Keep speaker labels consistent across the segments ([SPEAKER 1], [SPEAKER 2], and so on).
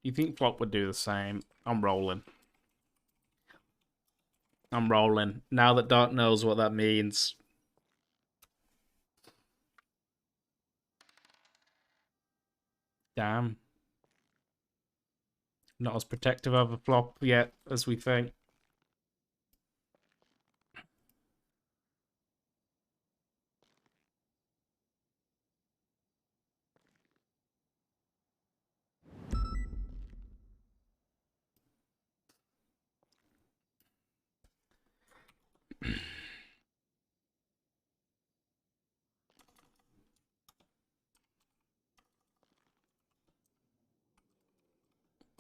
[SPEAKER 1] You think Flop would do the same? I'm rolling. I'm rolling. Now that Dark knows what that means. Damn. Not as protective of a Flop yet as we think.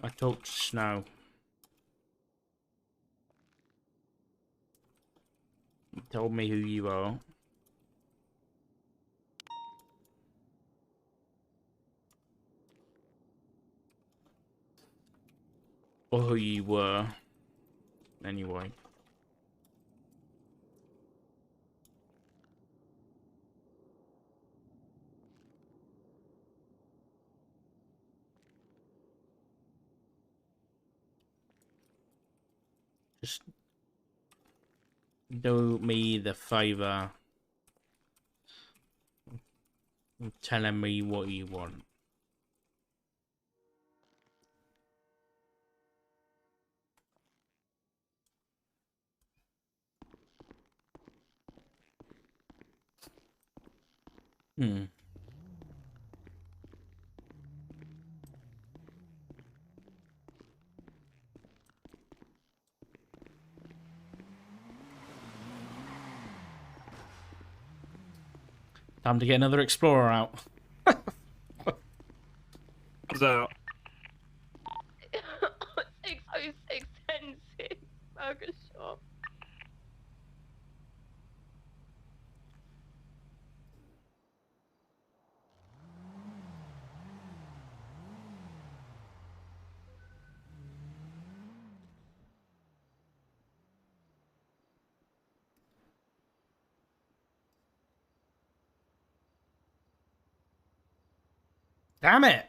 [SPEAKER 1] I talked to Snow. He told me who you are. Or who you were. Anyway. Just do me the favor of telling me what you want. Hmm. Time to get another Explorer out.
[SPEAKER 2] Comes out.
[SPEAKER 3] 606 Sensei Burger Shop.
[SPEAKER 1] Damn it!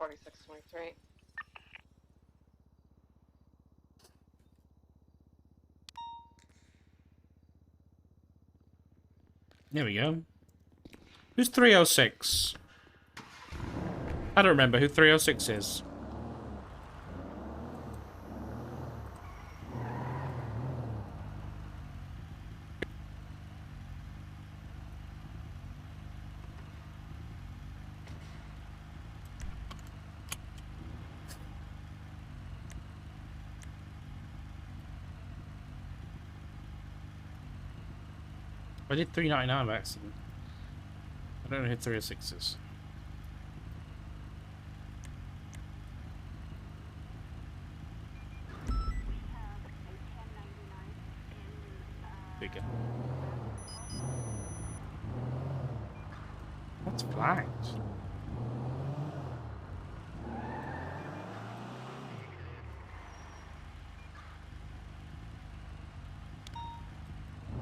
[SPEAKER 3] $46.23.
[SPEAKER 1] There we go. Who's 306? I don't remember who 306 is. I did 399 by accident. I don't know who 306 is. Bigger. What's flagged?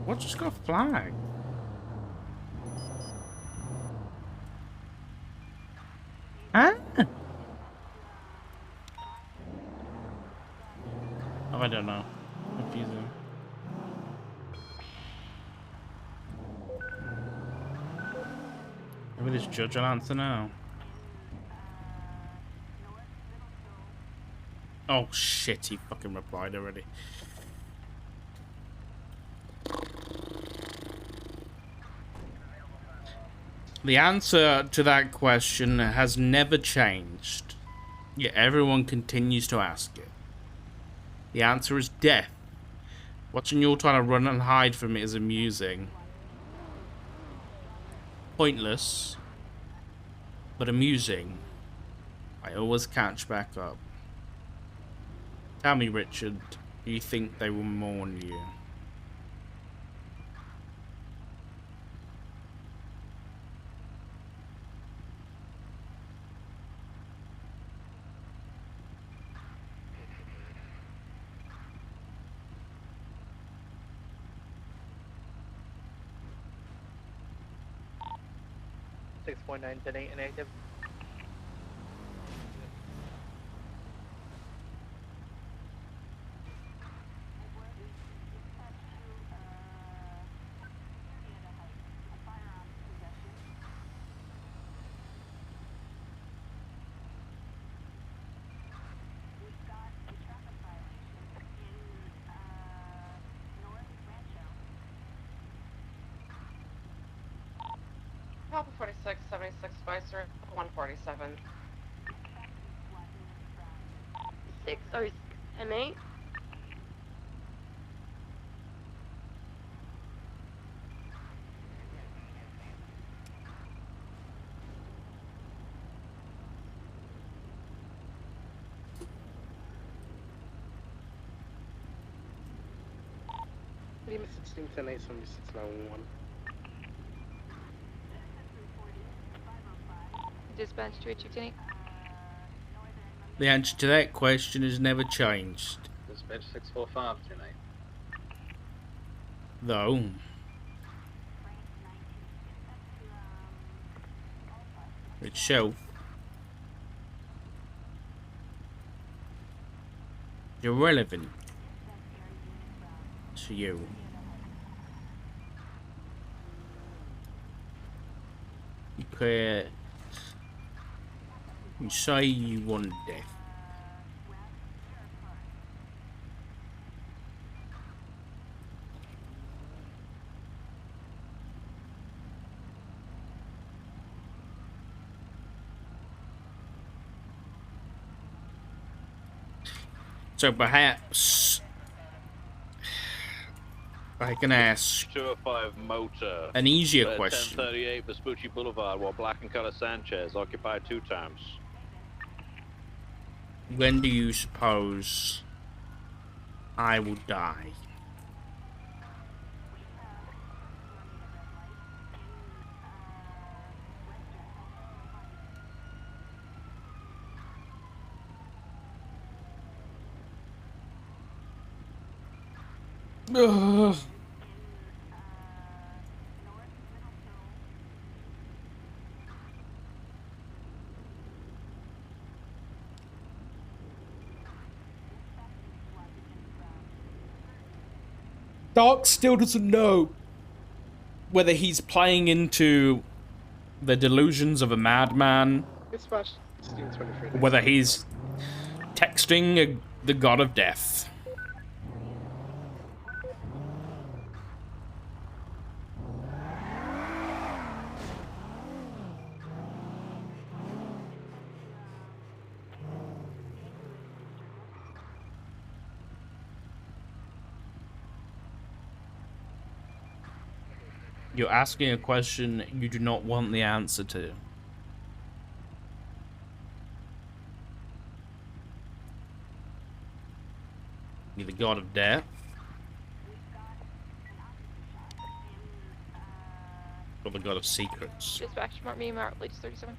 [SPEAKER 1] What just got flagged? Huh? Oh, I don't know. Confusing. Maybe this judge will answer now. Oh shit, he fucking replied already. The answer to that question has never changed, yet everyone continues to ask it. The answer is death. Watching you all trying to run and hide from it is amusing. Pointless, but amusing. I always catch back up. Tell me, Richard, do you think they will mourn you?
[SPEAKER 2] 6.9 inactive.
[SPEAKER 3] Papa 46, 76, Spicer, 147. 606 M8.
[SPEAKER 2] Lima 1610 7691.
[SPEAKER 3] Dispatch to 228.
[SPEAKER 1] The answer to that question has never changed.
[SPEAKER 2] Dispatch 645 tonight.
[SPEAKER 1] Though. Itself. Irrelevant to you. Because you say you want death. So perhaps I can ask
[SPEAKER 4] 205 motor.
[SPEAKER 1] an easier question.
[SPEAKER 4] 1038 Vespucci Boulevard, while black and color Sanchez occupied 2 times.
[SPEAKER 1] When do you suppose I will die? Ugh. Dark still doesn't know whether he's playing into the delusions of a madman,
[SPEAKER 2] Dispatch 1623.
[SPEAKER 1] whether he's texting the god of death. You're asking a question you do not want the answer to. You're the god of death. Or the god of secrets.
[SPEAKER 3] Dispatch, mark me, mark latest 37.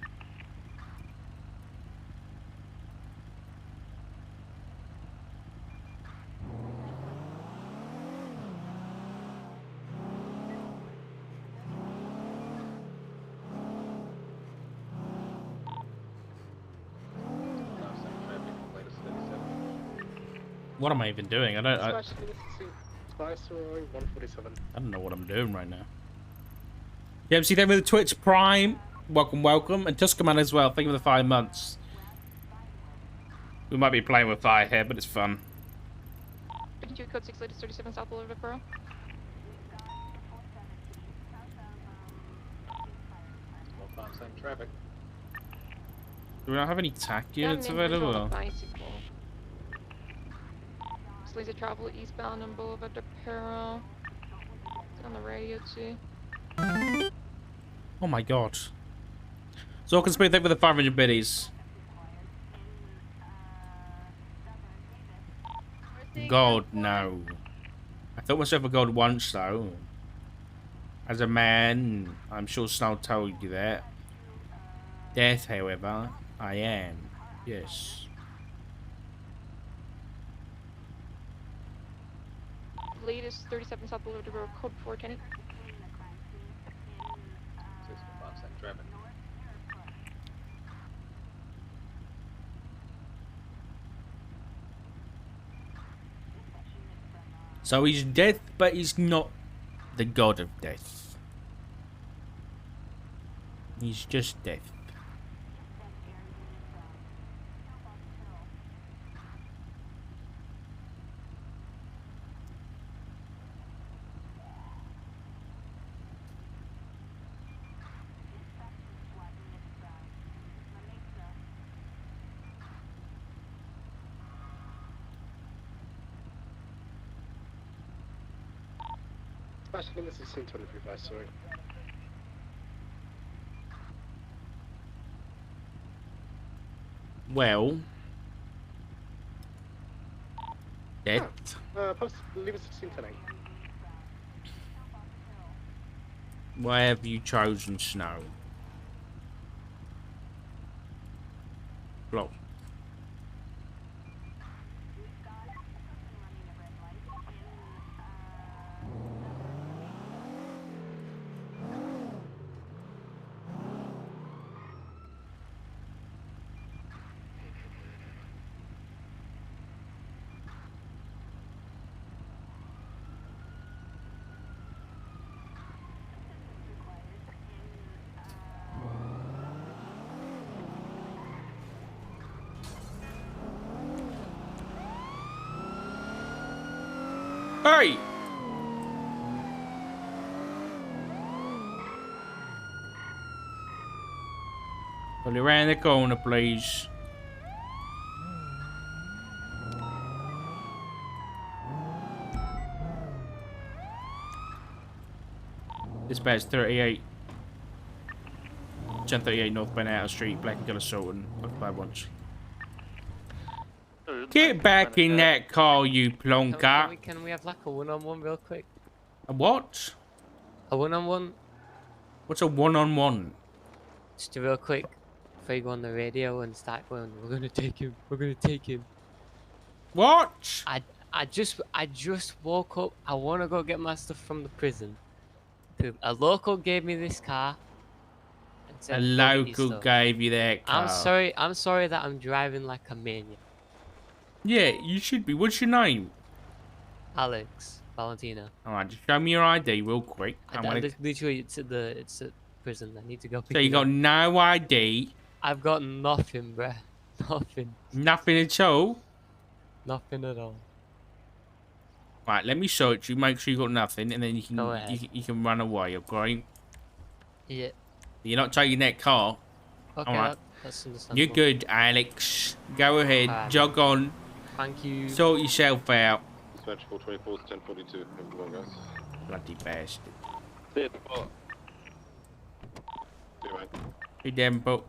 [SPEAKER 1] What am I even doing? I don't know what I'm doing right now. JMC, thank you for the Twitch Prime. Welcome, welcome. And Tuscaman as well. Thank you for the 5 months. We might be playing with fire here, but it's fun.
[SPEAKER 3] 52 code 6 latest 37 South Boulevard, Borough.
[SPEAKER 2] Traffic.
[SPEAKER 1] Do we not have any TAC units available?
[SPEAKER 3] Bicycle. This laser travel eastbound on Boulevard de Perro. It's on the radio too.
[SPEAKER 1] Oh my god. Zorkan Speed, thank you for the 500 biddies. Gold, no. I thought myself a gold once though. As a man, I'm sure Snow told you that. Death, however, I am. Yes.
[SPEAKER 3] Latest 37 South Boulevard, Borough, code 410.
[SPEAKER 2] Traffic.
[SPEAKER 1] So he's death, but he's not the god of death. He's just death.
[SPEAKER 2] Actually, this is scene 23, sorry.
[SPEAKER 1] Well, death.
[SPEAKER 2] Post, leave us 16 tonight.
[SPEAKER 1] Why have you chosen snow? Block. Hey! Pull around the corner, please. Dispatch 38. 1038 North Banana Street, Black and Colour Sultan. Occupied once. Get back in that car, you plonker.
[SPEAKER 5] Can we have like a one-on-one real quick?
[SPEAKER 1] A what?
[SPEAKER 5] A one-on-one?
[SPEAKER 1] What's a one-on-one?
[SPEAKER 5] Just a real quick. Before you go on the radio and start going, we're gonna take him. We're gonna take him.
[SPEAKER 1] What?
[SPEAKER 5] I just woke up. I wanna go get my stuff from the prison. A local gave me this car. And said,
[SPEAKER 1] A
[SPEAKER 5] "Go get your
[SPEAKER 1] local
[SPEAKER 5] stuff."
[SPEAKER 1] gave you that car.
[SPEAKER 5] I'm sorry that I'm driving like a maniac.
[SPEAKER 1] Yeah, you should be. What's your name?
[SPEAKER 5] Alex Valentina.
[SPEAKER 1] Alright, just show me your ID real quick.
[SPEAKER 5] Literally, it's at prison. I need to go pick
[SPEAKER 1] So you
[SPEAKER 5] it
[SPEAKER 1] got
[SPEAKER 5] up.
[SPEAKER 1] no ID?
[SPEAKER 5] I've got nothing, bruh. Nothing.
[SPEAKER 1] Nothing at all?
[SPEAKER 5] Nothing at all.
[SPEAKER 1] Right, let me search you, make sure you got nothing, and then
[SPEAKER 5] Go ahead.
[SPEAKER 1] you can run away, okay?
[SPEAKER 5] Yeah.
[SPEAKER 1] You're not taking that car.
[SPEAKER 5] Okay,
[SPEAKER 1] Alright.
[SPEAKER 5] that's understandable.
[SPEAKER 1] You're good, Alex. Go ahead,
[SPEAKER 5] Alright.
[SPEAKER 1] jog on,
[SPEAKER 5] Thank you.
[SPEAKER 1] sort yourself out.
[SPEAKER 4] Dispatch 424 to 1042. Come on, guys.
[SPEAKER 1] Bloody bastard.
[SPEAKER 4] See you at the spot. See you, mate.
[SPEAKER 1] You damn boat.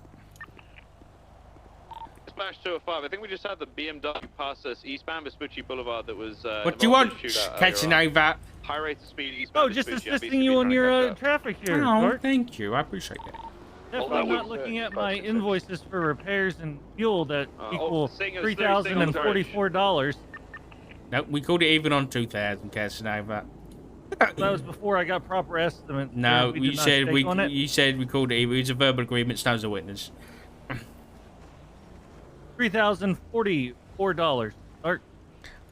[SPEAKER 4] Dispatch 205. I think we just had the BMW pass us eastbound Vespucci Boulevard that was.
[SPEAKER 1] What do you want?
[SPEAKER 4] involved in a shootout
[SPEAKER 1] Catching
[SPEAKER 4] earlier on.
[SPEAKER 1] over.
[SPEAKER 4] High rate of speed eastbound.
[SPEAKER 6] Oh, just
[SPEAKER 4] Vespucci.
[SPEAKER 6] assisting you on your traffic here,
[SPEAKER 1] Oh,
[SPEAKER 6] Bart.
[SPEAKER 1] thank you. I appreciate that.
[SPEAKER 6] Definitely
[SPEAKER 4] that
[SPEAKER 6] not
[SPEAKER 4] was,
[SPEAKER 6] looking at
[SPEAKER 4] dispatch
[SPEAKER 6] my
[SPEAKER 4] exception.
[SPEAKER 6] invoices for repairs and fuel that equal
[SPEAKER 4] sing us,
[SPEAKER 6] $3,044.
[SPEAKER 1] Nope, we called it even on 2000, Casanova.
[SPEAKER 6] That was before I got proper estimates.
[SPEAKER 1] No,
[SPEAKER 6] We
[SPEAKER 1] you
[SPEAKER 6] did not
[SPEAKER 1] said
[SPEAKER 6] stake on it.
[SPEAKER 1] you said we called it even. It was a verbal agreement. Snow's a witness.
[SPEAKER 6] $3,044. Or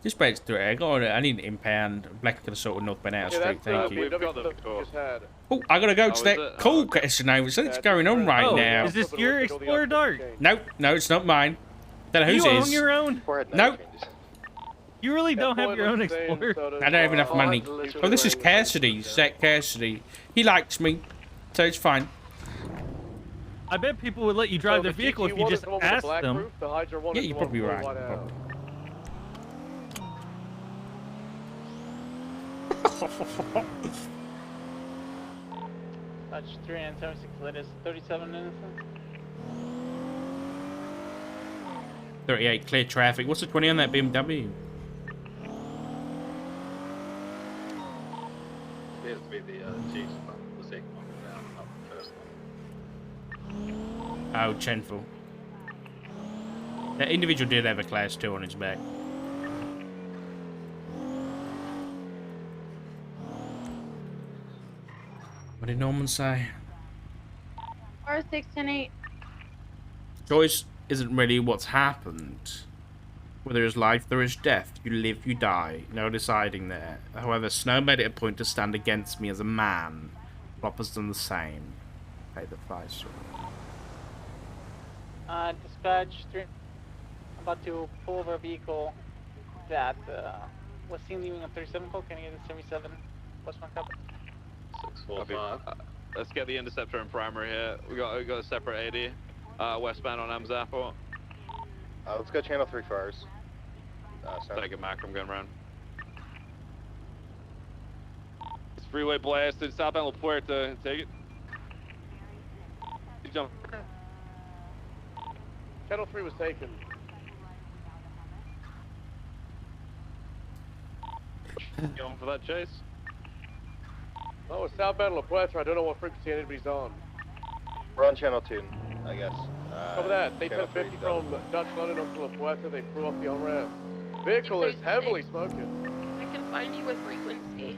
[SPEAKER 1] Just breaks through it. I need an impound Black and Sort of North Banana Street. Thank you.
[SPEAKER 4] We've got the car.
[SPEAKER 1] Oh, I gotta go to
[SPEAKER 4] is
[SPEAKER 1] that
[SPEAKER 4] it?
[SPEAKER 1] call,
[SPEAKER 4] Oh, okay.
[SPEAKER 1] Casanova. Something's going on right
[SPEAKER 6] oh,
[SPEAKER 1] now.
[SPEAKER 6] is this your Explorer Dart?
[SPEAKER 1] Nope, no, it's not mine. Don't know whose
[SPEAKER 6] You
[SPEAKER 1] it
[SPEAKER 6] own
[SPEAKER 1] is.
[SPEAKER 6] your own?
[SPEAKER 1] Nope,
[SPEAKER 6] You really don't have your own Explorer?
[SPEAKER 1] I don't have enough money. Oh, this is Cassidy, Zach Cassidy. He likes me, so it's fine.
[SPEAKER 6] I bet people would let you drive their vehicle if you just asked them.
[SPEAKER 1] Yeah, you're probably right.
[SPEAKER 7] Touch 3 and 76, that is 37 innocent.
[SPEAKER 1] 38, clear traffic. What's the 20 on that BMW?
[SPEAKER 2] Appears to be the Chiefs one, the second one down, not the first one.
[SPEAKER 1] Oh, Chenful. That individual did have a class 2 on his back. What did Norman say?
[SPEAKER 8] R6 and 8.
[SPEAKER 1] Choice isn't really what's happened. Where there is life, there is death. You live, you die. No deciding there. However, Snow made it a point to stand against me as a man. Flop has done the same. Pay the price.
[SPEAKER 7] Dispatch 3. I'm about to pull over a vehicle that was seen leaving a 37 call. Can I get a 77? Plus 1 copy.
[SPEAKER 2] 645.
[SPEAKER 4] Let's get the interceptor in primary here. We got a separate 80 westbound on Am's Airport.
[SPEAKER 8] Let's go channel 3 cars.
[SPEAKER 4] Take it, Mac. I'm going around. It's freeway blasted. Southbound La Puerta. Take it. You jump.
[SPEAKER 9] Channel 3 was taken.
[SPEAKER 4] Going for that chase.
[SPEAKER 9] Oh, it's southbound La Puerta. I don't know what frequency anybody's on.
[SPEAKER 8] We're on channel 2, I guess.
[SPEAKER 9] Over that, they
[SPEAKER 8] channel
[SPEAKER 9] took 50
[SPEAKER 8] 3,
[SPEAKER 9] from Dutch London onto La Puerta. They flew off the on-ramp. Vehicle is heavily smoking.
[SPEAKER 3] I can find you a frequency.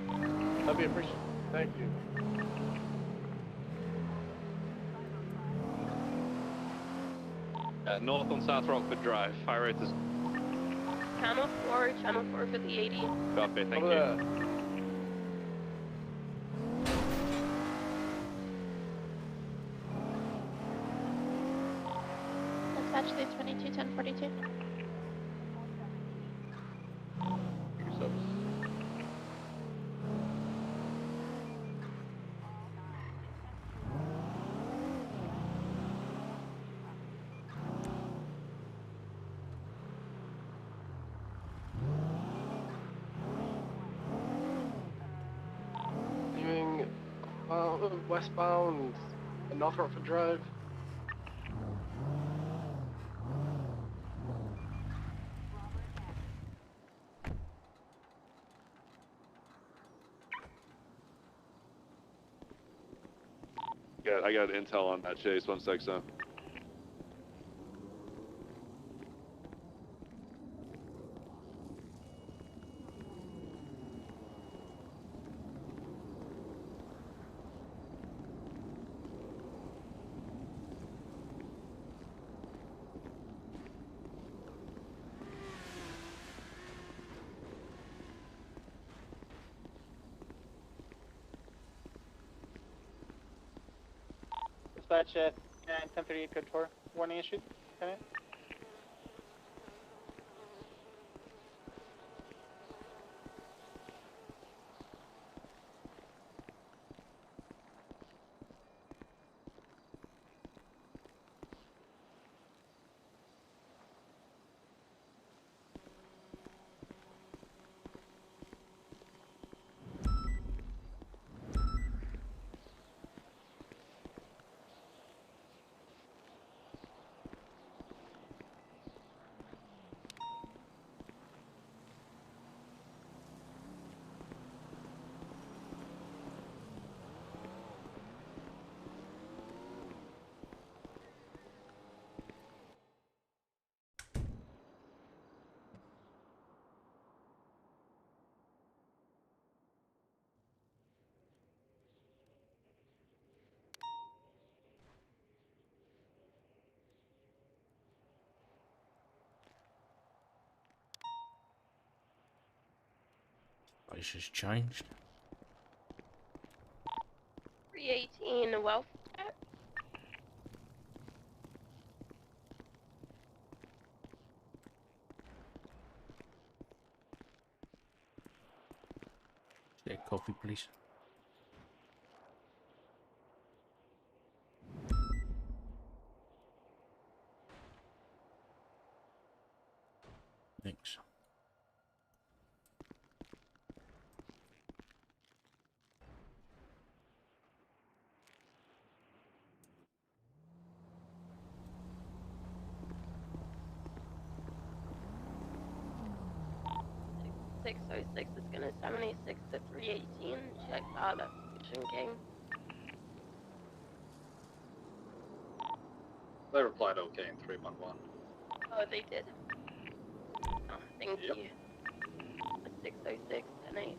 [SPEAKER 9] That'd be appreciated. Thank you.
[SPEAKER 4] North on South Rockford Drive. High rate is.
[SPEAKER 3] Channel 4 for the 80.
[SPEAKER 4] Copy, thank
[SPEAKER 9] Over
[SPEAKER 4] you.
[SPEAKER 9] there.
[SPEAKER 10] Dispatch 322, 1042.
[SPEAKER 9] Leaving westbound North Rockford Drive.
[SPEAKER 4] I got intel on that chase. 1 sec, so.
[SPEAKER 7] Dispatch 1038 code 4. Warning issued. Okay.
[SPEAKER 1] It's just changed.
[SPEAKER 3] 318 Wealth.
[SPEAKER 1] Get coffee, please. Thanks.
[SPEAKER 3] Six 606 is gonna 786 to 318. Check that Vision King.
[SPEAKER 2] They replied okay in 311.
[SPEAKER 3] Oh, they did. Oh, thank
[SPEAKER 2] Yep.
[SPEAKER 3] you. 606 10-8.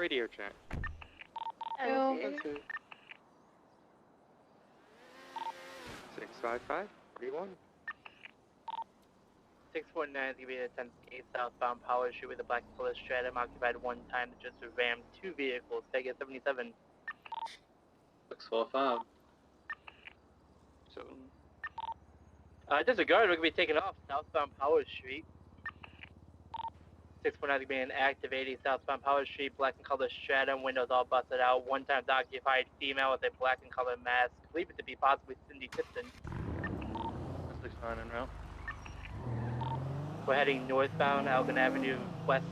[SPEAKER 11] radio chat.
[SPEAKER 10] Oh.
[SPEAKER 11] 655 41.
[SPEAKER 7] 649 is going to be a 10-8 southbound Power Street with a black color stratum occupied one time to just ram two vehicles. Take it 77.
[SPEAKER 2] 645.
[SPEAKER 11] So,
[SPEAKER 7] Disregard, we're going to be taking off southbound Power Street. 649 is going to be an active 80 southbound Power Street, black and color stratum, windows all busted out. One time occupied female with a black and color mask. Believe it to be possibly Cindy Tipton.
[SPEAKER 2] 69 en route.
[SPEAKER 7] We're heading northbound Algon Avenue west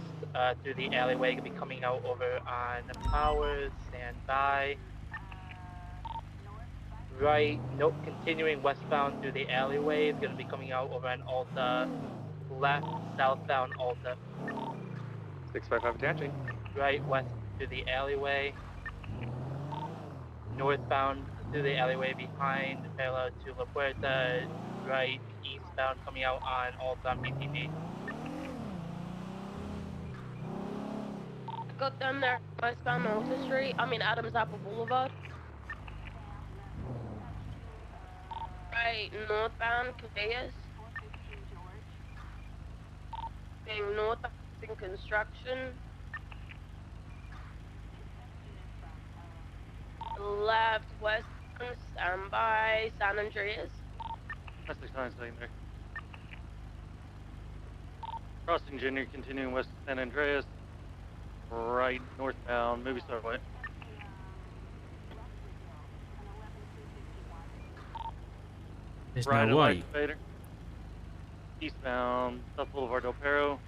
[SPEAKER 7] through the alleyway. Gonna be coming out over on Powers. Stand by. Right, nope. Continuing westbound through the alleyway. It's gonna be coming out over on Alta. Left, southbound Alta.
[SPEAKER 11] 655 attaching.
[SPEAKER 7] Right, west through the alleyway. Northbound through the alleyway behind, parallel to La Puerta. Right, eastbound coming out on Alta on PTP.
[SPEAKER 3] Got them there, westbound Alta Street. Adams Apple Boulevard. Right, northbound Clayus. Being northbound in construction. Left, west, stand by San Andreas.
[SPEAKER 2] 69 secondary. Crossing Junior, continuing west of San Andreas. Right, northbound, movie star way.
[SPEAKER 1] There's
[SPEAKER 2] Right
[SPEAKER 1] no
[SPEAKER 2] at
[SPEAKER 1] way.
[SPEAKER 2] Vader. Eastbound, South Boulevard Del Perro.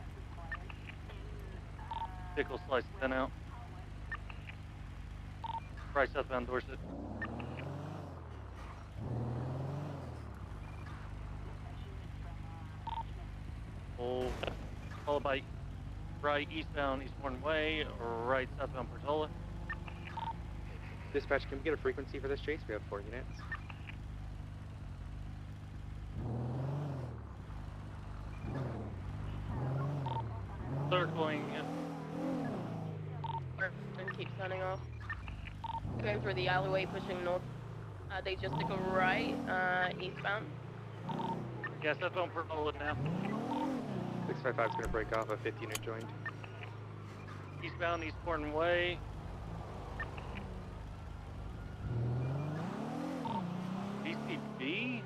[SPEAKER 2] Vehicle sliced thin out. Right southbound Dorset. Followed by right eastbound Eastbourne Way, right southbound Portola.
[SPEAKER 11] Dispatch, can we get a frequency for this chase? We have 4 units.
[SPEAKER 2] Circling.
[SPEAKER 3] And keep turning off. Going through the alleyway, pushing north. They just took a right, eastbound.
[SPEAKER 2] Yeah, southbound Portola now.
[SPEAKER 11] 655 is going to break off, a 15 unit joined.
[SPEAKER 2] Eastbound Eastbourne Way. DCB?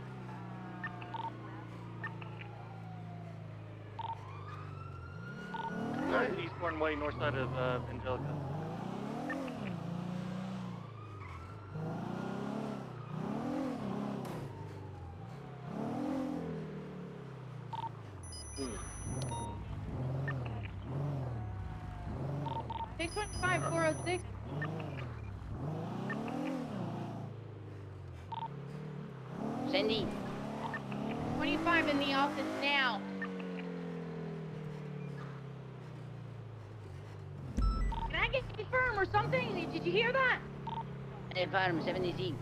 [SPEAKER 2] Eastbourne Way, north side of Angelica.
[SPEAKER 10] Six 406.
[SPEAKER 12] Cindy.
[SPEAKER 10] 25 in the office now. Can I get confirmed or something? Did you hear that?
[SPEAKER 12] Farm 76.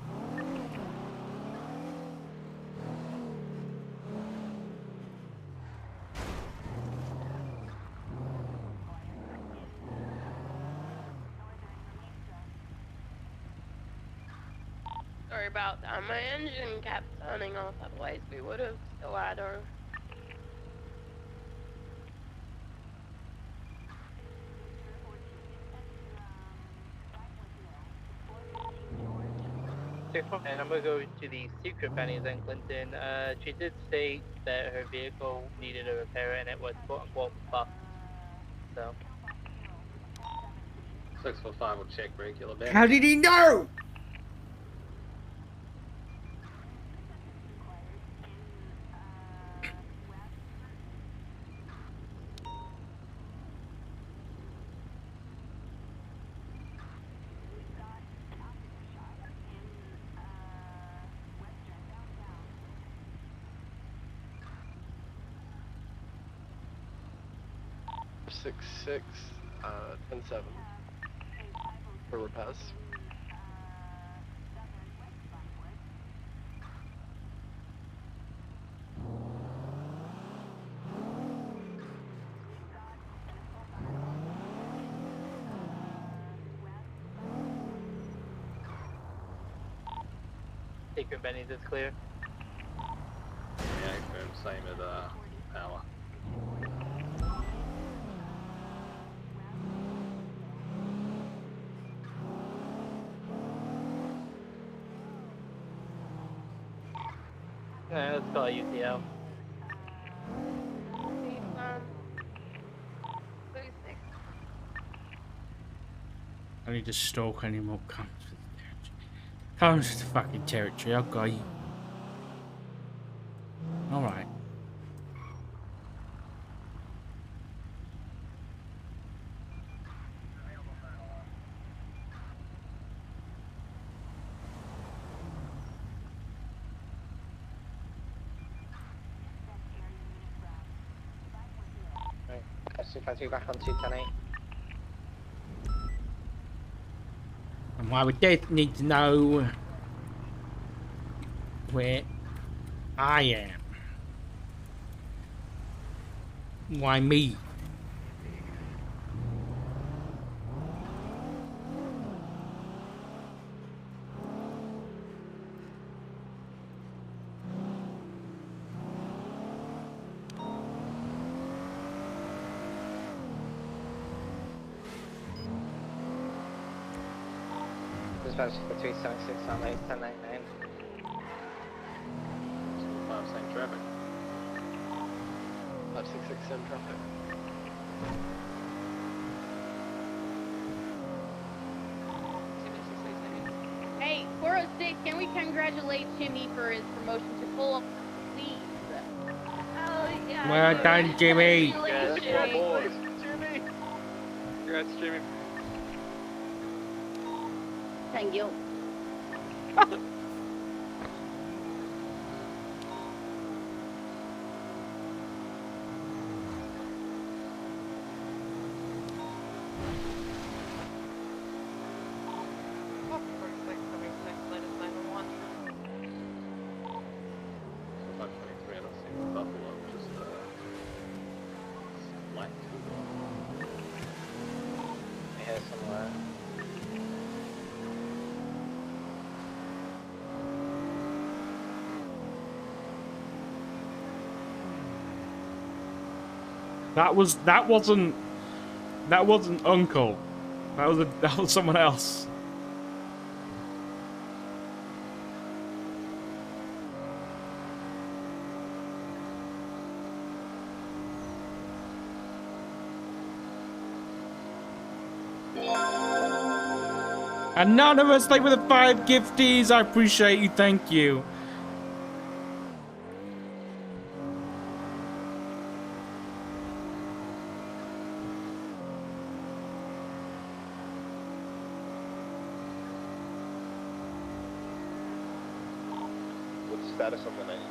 [SPEAKER 3] Sorry about that. My engine kept turning off, otherwise we would have still had our...
[SPEAKER 7] And I'm going to go to the secret pennies in Clinton. She did state that her vehicle needed a repair and it was quote-unquote fucked. So.
[SPEAKER 2] 645 will check regular back.
[SPEAKER 1] How did he know?
[SPEAKER 9] Six 10-7 for Rapaz.
[SPEAKER 7] secret bennies is clear.
[SPEAKER 8] Yeah, confirmed. Same as power.
[SPEAKER 7] Alright, let's call UTL.
[SPEAKER 3] Um, 36.
[SPEAKER 1] I need to stalk any more comes with the territory. Comes with the fucking territory, I'll got you. Alright.
[SPEAKER 7] S252 back on 210-8.
[SPEAKER 1] And why we did need to know where I am. Why me?
[SPEAKER 7] Dispatch for 376 on 81099.
[SPEAKER 8] 5 same traffic.
[SPEAKER 9] 566 same traffic.
[SPEAKER 10] Hey, 406, can we congratulate Jimmy for his promotion to full please? Oh, yeah.
[SPEAKER 1] Well done, Jimmy.
[SPEAKER 10] Congratulations.
[SPEAKER 9] Jimmy!
[SPEAKER 4] Congrats, Jimmy.
[SPEAKER 12] Thank you.
[SPEAKER 8] So 523, I don't see Buffalo, just slight to
[SPEAKER 7] Here somewhere.
[SPEAKER 1] That wasn't Uncle. That was someone else. Anonymous, thank you for the 5 gifties. I appreciate you. Thank you.
[SPEAKER 8] What's the status on the 99?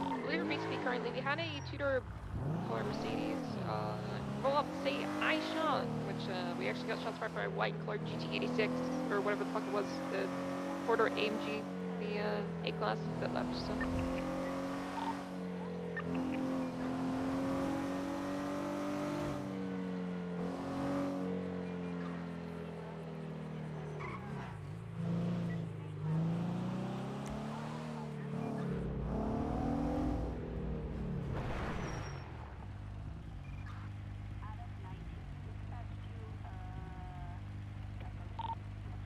[SPEAKER 13] I believe we're basically currently, we had a two-door color Mercedes roll up, say Aisha, which we actually got shots fired by a white and colored GT86, or whatever the fuck it was, the four-door AMG, the A-Class that left, so.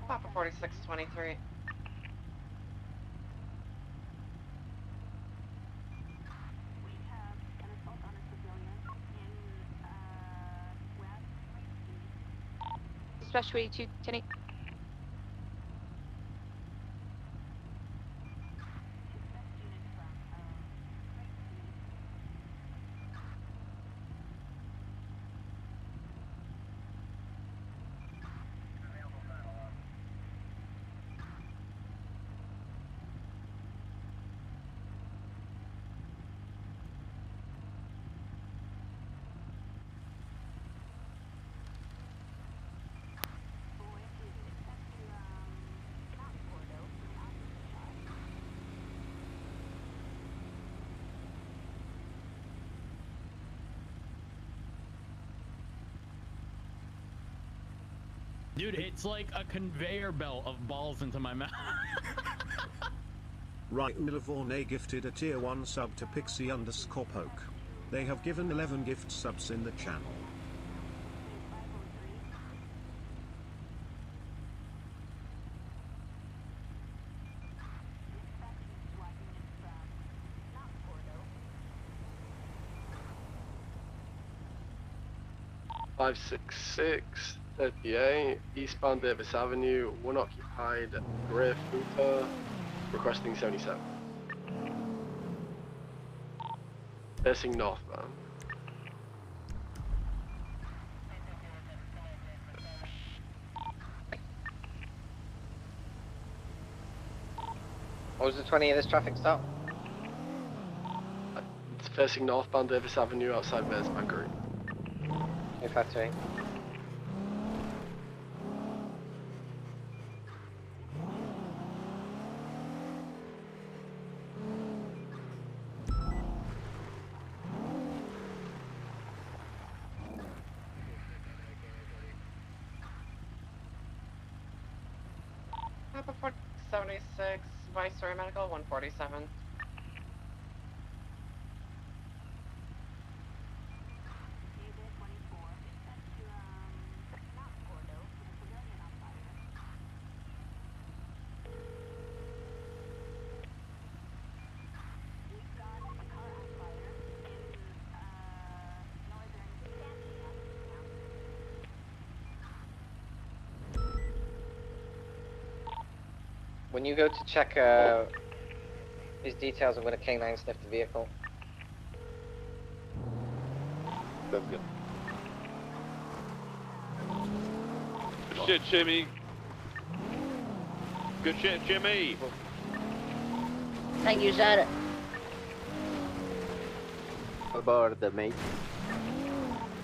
[SPEAKER 13] Papa 4623. Dispatch 282, 10-8.
[SPEAKER 6] Dude, it's like a conveyor belt of balls into my mouth.
[SPEAKER 14] Right, Milavorne gifted a tier 1 sub to Pixie_poke. They have given 11 gift subs in the channel.
[SPEAKER 9] Five, 6, 38, eastbound Davis Avenue, unoccupied, grey footer, requesting 77. Facing northbound.
[SPEAKER 15] What was the 20 of this traffic stop?
[SPEAKER 9] It's facing northbound Davis Avenue outside Mayor's Bakery.
[SPEAKER 15] 253.
[SPEAKER 16] Papa 476, Viceroy Medical 147.
[SPEAKER 15] When you go to check his details of when a canine sniffed the vehicle.
[SPEAKER 9] That's good.
[SPEAKER 4] Good shit, Jimmy. Good shit, Jimmy.
[SPEAKER 12] Thank you, sir.
[SPEAKER 15] About the mate.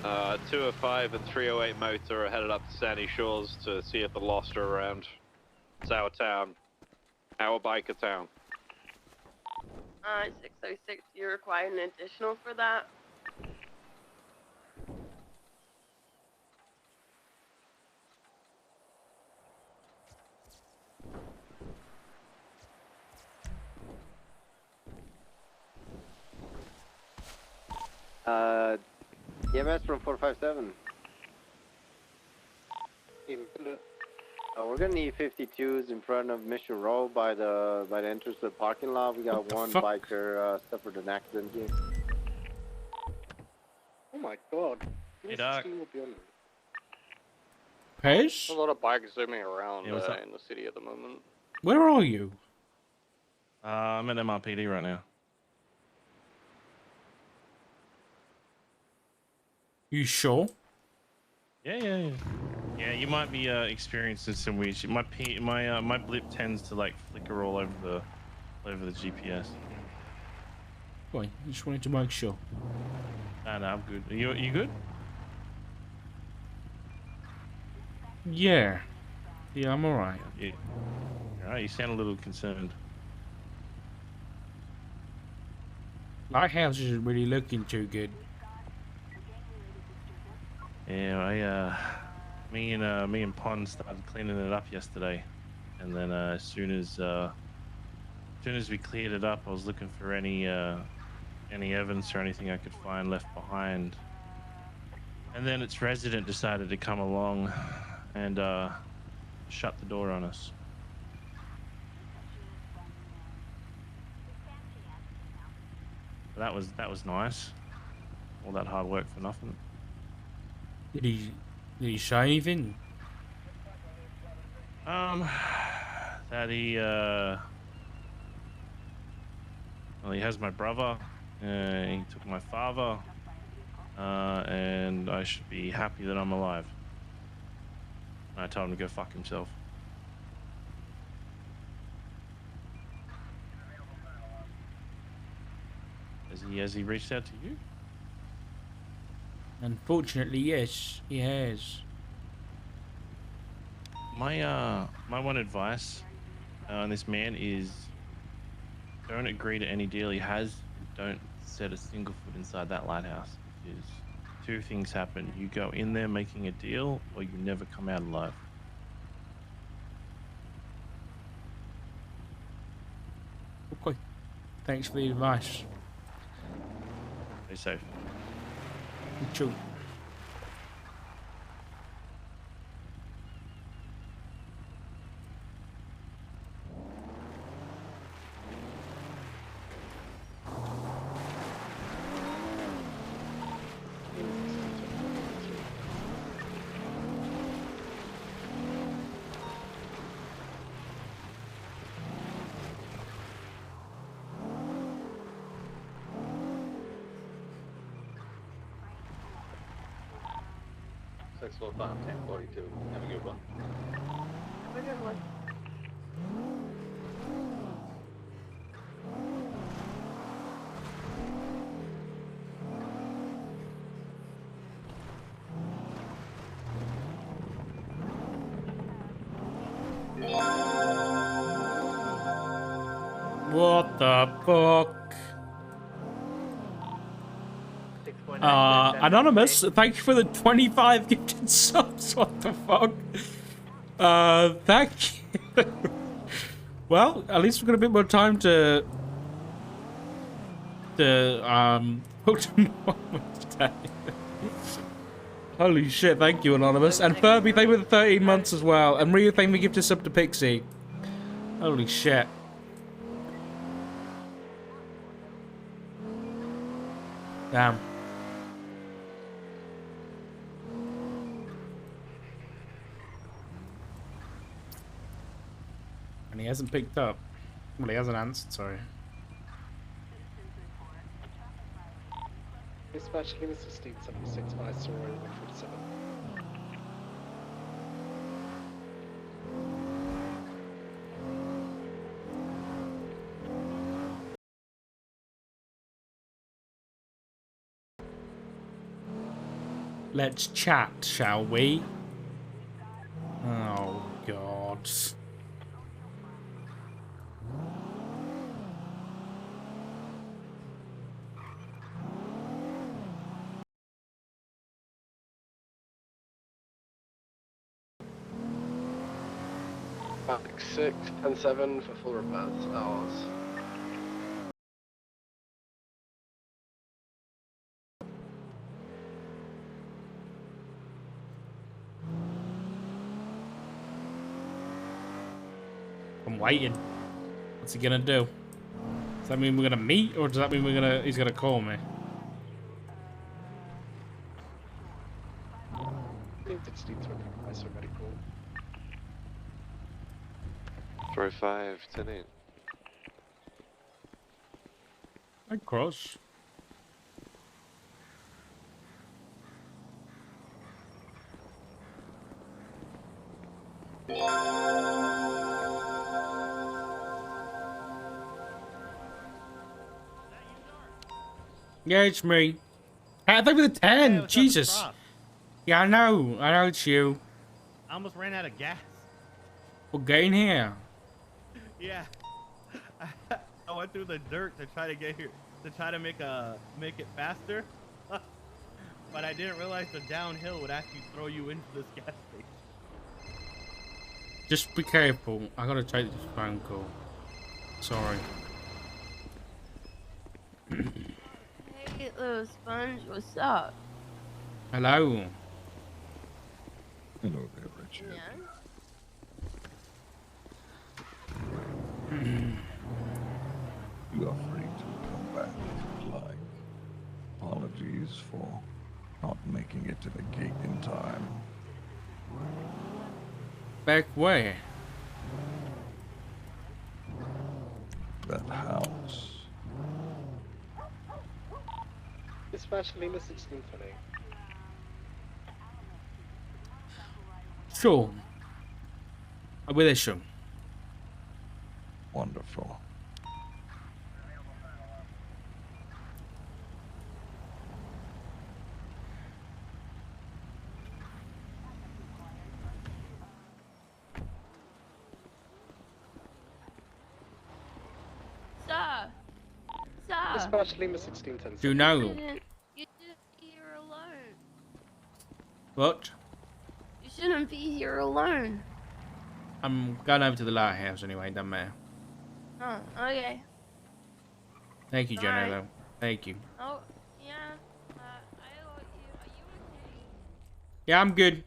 [SPEAKER 4] 205 and 308 motor are headed up to Sandy Shores to see if the Lost are around. It's our town. Our biker town.
[SPEAKER 3] 606, you require an additional for that?
[SPEAKER 15] EMS from 457. We're gonna need 52s in front of Mission Row by the entrance to the parking lot. We got one biker suffered an accident here.
[SPEAKER 9] Oh my god.
[SPEAKER 11] Hey, Doc.
[SPEAKER 1] Pez?
[SPEAKER 11] A lot of bikes zooming around
[SPEAKER 8] Yeah, what's up?
[SPEAKER 11] in the city at the moment.
[SPEAKER 1] Where are you?
[SPEAKER 8] I'm at MRPD right now.
[SPEAKER 1] You sure?
[SPEAKER 8] Yeah. Yeah, you might be experiencing some weird shit. My blip tends to like flicker all over the GPS.
[SPEAKER 1] Boy, I just wanted to make sure.
[SPEAKER 8] No, I'm good. Are you good?
[SPEAKER 1] Yeah. Yeah, I'm alright.
[SPEAKER 8] Yeah. Alright, you sound a little concerned.
[SPEAKER 1] Lighthouse isn't really looking too good.
[SPEAKER 8] Yeah, me and Pond started cleaning it up yesterday, and then as soon as we cleared it up, I was looking for any evidence or anything I could find left behind, and then its resident decided to come along and shut the door on us. But that was nice. All that hard work for nothing.
[SPEAKER 1] Did he say anything?
[SPEAKER 8] That he has my brother. He took my father. And I should be happy that I'm alive. And I told him to go fuck himself. Has he reached out to you?
[SPEAKER 1] Unfortunately, yes, he has.
[SPEAKER 8] My one advice on this man is don't agree to any deal he has. Don't set a single foot inside that lighthouse, because two things happen: you go in there making a deal, or you never come out alive.
[SPEAKER 1] Thanks for the advice.
[SPEAKER 8] Stay safe.
[SPEAKER 1] True.
[SPEAKER 17] Six four five 1042. Have a good one.
[SPEAKER 3] Have a good one.
[SPEAKER 1] What the fuck? Anonymous, thank you for the 25 gifted subs. What the fuck? Thank you. Well, at least we've got a bit more time to Pokemon today. Holy shit, thank you, Anonymous. And Furby, thank you for the 13 months as well. And Rhea, thank you for gifted sub to Pixie. Holy shit. Damn. And he hasn't picked up. Well, he hasn't answered, sorry.
[SPEAKER 9] Dispatch, give me 1676 Viceroy 147.
[SPEAKER 1] Let's chat, shall we? Oh, God.
[SPEAKER 9] Back 6, 10-7 for full repairs. Hours.
[SPEAKER 1] I'm waiting. What's he gonna do? Does that mean we're gonna meet, or does that mean he's gonna call me?
[SPEAKER 9] 1620 Viceroy medical.
[SPEAKER 18] 45 10-8.
[SPEAKER 1] I cross. Yeah, it's me. Hey, thank you for the 10.
[SPEAKER 6] Hey,
[SPEAKER 1] Jesus. Yeah, I know it's you.
[SPEAKER 6] I almost ran out of gas.
[SPEAKER 1] Well, get in here.
[SPEAKER 6] Yeah. I went through the dirt to try to get here, to try to make it faster. But I didn't realize the downhill would actually throw you into this gas station.
[SPEAKER 1] Just be careful. I gotta take this phone call. Sorry.
[SPEAKER 3] Hey, little sponge, what's up?
[SPEAKER 1] Hello.
[SPEAKER 19] Hello there, Richard.
[SPEAKER 3] Yeah?
[SPEAKER 19] You are free to come back if you like. Apologies for not making it to the gate in time.
[SPEAKER 1] Back where?
[SPEAKER 19] That house.
[SPEAKER 9] Dispatch Lima 1620.
[SPEAKER 1] Sure. I will issue.
[SPEAKER 19] Wonderful.
[SPEAKER 3] Sir! Sir!
[SPEAKER 9] Dispatch Lima 1610.
[SPEAKER 1] Do you know?
[SPEAKER 3] You shouldn't be here alone.
[SPEAKER 1] What?
[SPEAKER 3] You shouldn't be here alone.
[SPEAKER 1] I'm going over to the lighthouse anyway, doesn't matter.
[SPEAKER 3] Oh, okay.
[SPEAKER 1] Thank you, Jenna,
[SPEAKER 3] Alright.
[SPEAKER 1] though. Thank you.
[SPEAKER 3] Oh, yeah. I owe you. Are you okay?
[SPEAKER 1] Yeah, I'm good.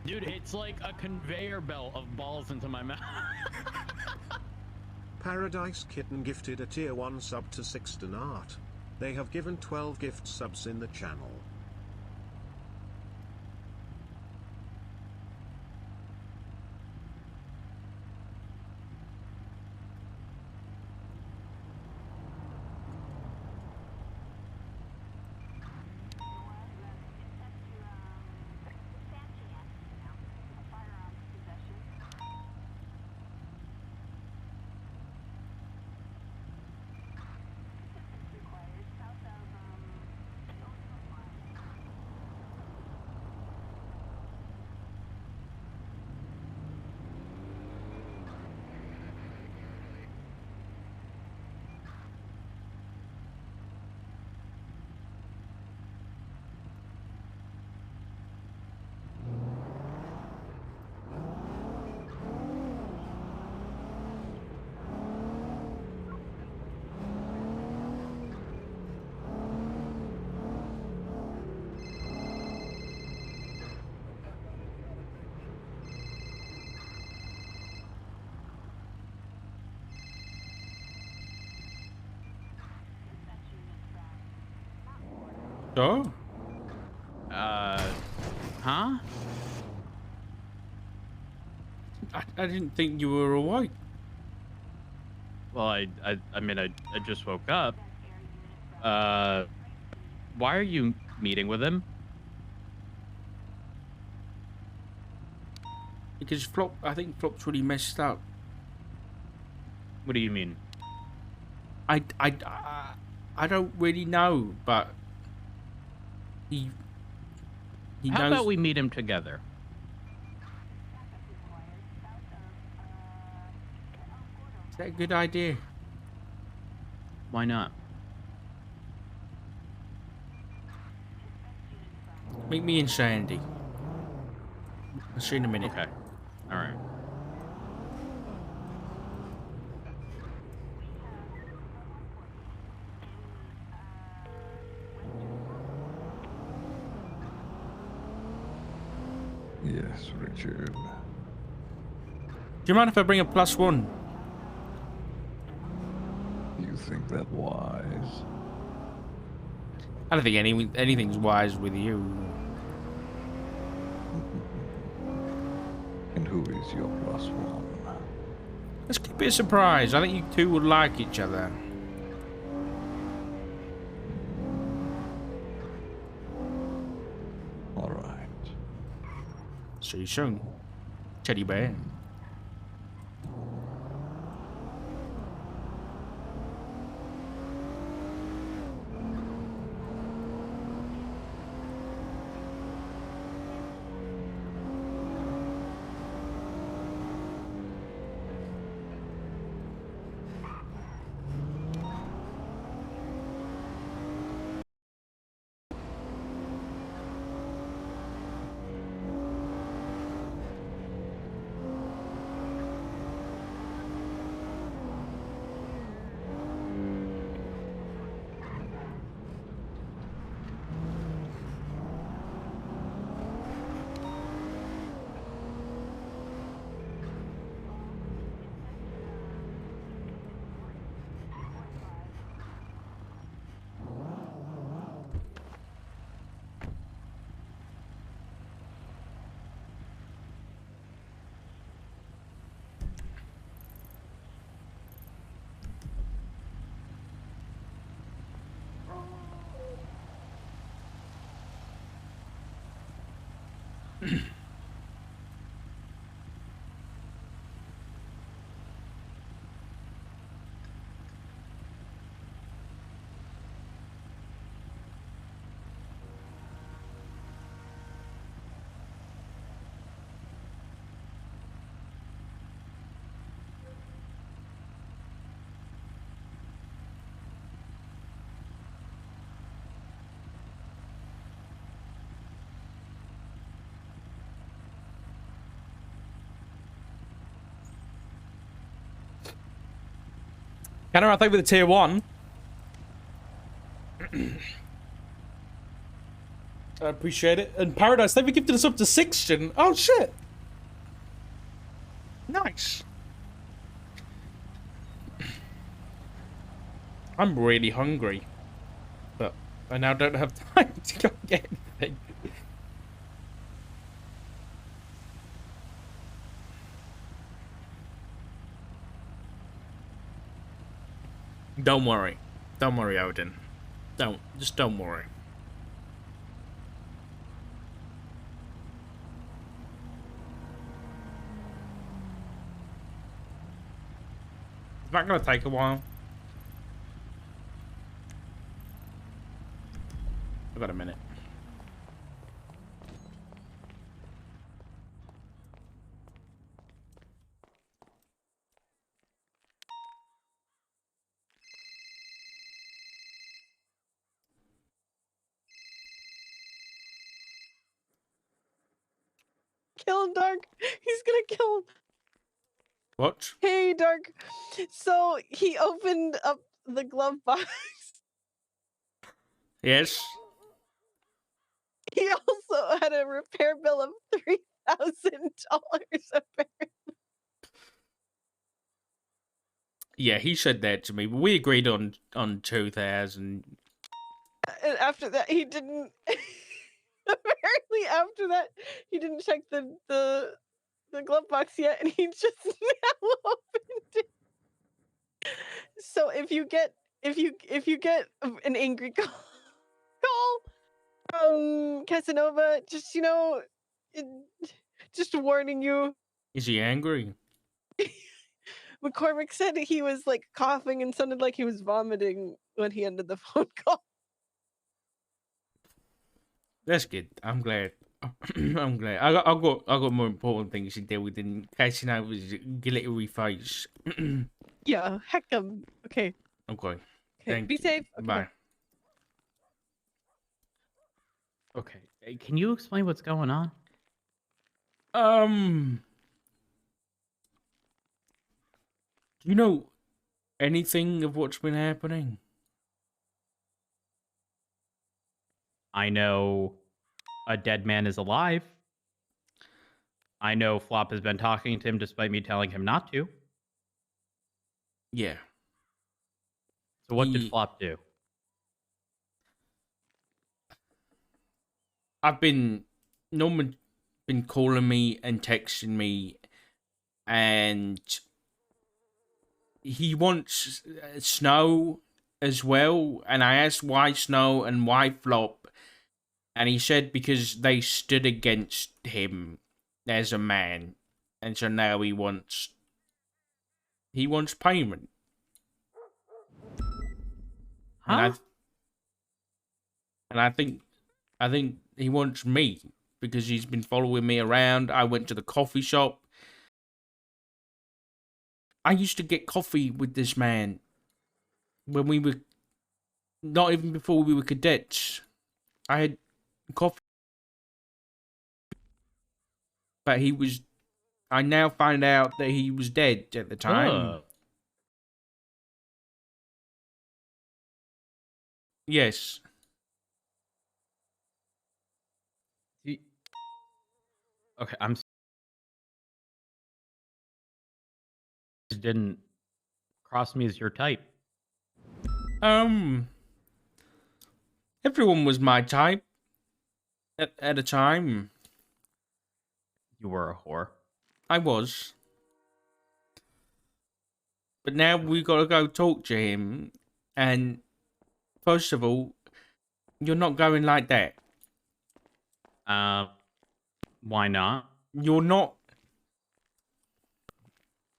[SPEAKER 20] Dude, it's like a conveyor belt of balls into my mouth.
[SPEAKER 14] Paradise Kitten gifted a tier 1 sub to Sixten Art. They have given 12 gift subs in the channel.
[SPEAKER 1] Oh.
[SPEAKER 20] Huh?
[SPEAKER 1] I didn't think you were awake.
[SPEAKER 20] Well, I mean, I just woke up. Why are you meeting with him?
[SPEAKER 1] Because I think Flop's really messed up.
[SPEAKER 20] What do you mean?
[SPEAKER 1] I don't really know, but he
[SPEAKER 20] How
[SPEAKER 1] knows.
[SPEAKER 20] about we meet him together?
[SPEAKER 1] Is that a good idea?
[SPEAKER 20] Why not?
[SPEAKER 1] Meet me and Sandy. I'll see you in a minute.
[SPEAKER 20] Okay. All right.
[SPEAKER 19] Yes, Richard.
[SPEAKER 1] Do you mind if I bring a +1?
[SPEAKER 19] You think that wise?
[SPEAKER 1] I don't think anything's wise with you.
[SPEAKER 19] And who is your +1?
[SPEAKER 1] Let's keep it a surprise. I think you two would like each other.
[SPEAKER 19] All right.
[SPEAKER 1] See you soon, teddy bear. Canara, thank you for the tier 1. I appreciate it. And Paradise, thank you for gifting us up to 6, Jin. Oh, shit. Nice. I'm really hungry. But I now don't have time to go get anything. Don't worry. Don't worry, Odin. Just don't worry. It's not gonna take a while. I've got a minute.
[SPEAKER 21] Kill him, Dark. He's gonna kill him.
[SPEAKER 1] What?
[SPEAKER 21] Hey, Dark. So he opened up the glove box.
[SPEAKER 1] Yes.
[SPEAKER 21] He also had a repair bill of $3,000 apparently.
[SPEAKER 1] Yeah, he said that to me, but we agreed on 2,000.
[SPEAKER 21] And after that, he didn't. Apparently, after that, he didn't check the glove box yet, and he just now opened it. So if you get an angry call from Casanova, just just warning you.
[SPEAKER 1] Is he angry?
[SPEAKER 21] McCormick said he was like coughing and sounded like he was vomiting when he ended the phone call.
[SPEAKER 1] That's good. I'm glad. I'm glad. I got more important things to deal with than catching out with his glittery face.
[SPEAKER 21] Yeah, heck okay.
[SPEAKER 1] Okay.
[SPEAKER 21] Okay, be safe. Okay,
[SPEAKER 1] Bye.
[SPEAKER 20] Okay. Can you explain what's going on?
[SPEAKER 1] Do you know anything of what's been happening?
[SPEAKER 20] I know a dead man is alive. I know Flop has been talking to him despite me telling him not to.
[SPEAKER 1] Yeah.
[SPEAKER 20] So what did Flop do?
[SPEAKER 1] Norman been calling me and texting me, and he wants Snow as well. And I asked why Snow and why Flop, and he said because they stood against him as a man, and so now he wants payment.
[SPEAKER 20] Huh?
[SPEAKER 1] And I think he wants me because he's been following me around. I went to the coffee shop. I used to get coffee with this man when we were not even before we were cadets. I had coffee, but I now find out that he was dead at the time. Yes.
[SPEAKER 20] Okay, didn't cross me as your type.
[SPEAKER 1] Everyone was my type at a time.
[SPEAKER 20] You were a whore.
[SPEAKER 1] I was. But now we gotta go talk to him, and first of all, you're not going like that.
[SPEAKER 20] Why not?
[SPEAKER 1] You're not.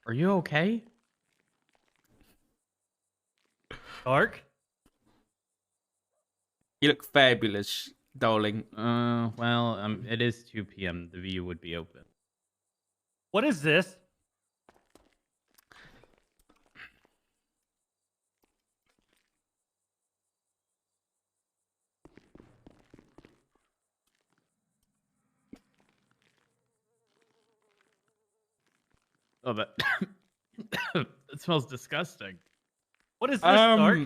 [SPEAKER 20] Are you okay?
[SPEAKER 6] Dark?
[SPEAKER 1] You look fabulous, darling.
[SPEAKER 20] Well, it is 2 p.m. The view would be open.
[SPEAKER 6] What is this?
[SPEAKER 20] Oh, that it smells disgusting.
[SPEAKER 6] What is this, Dark?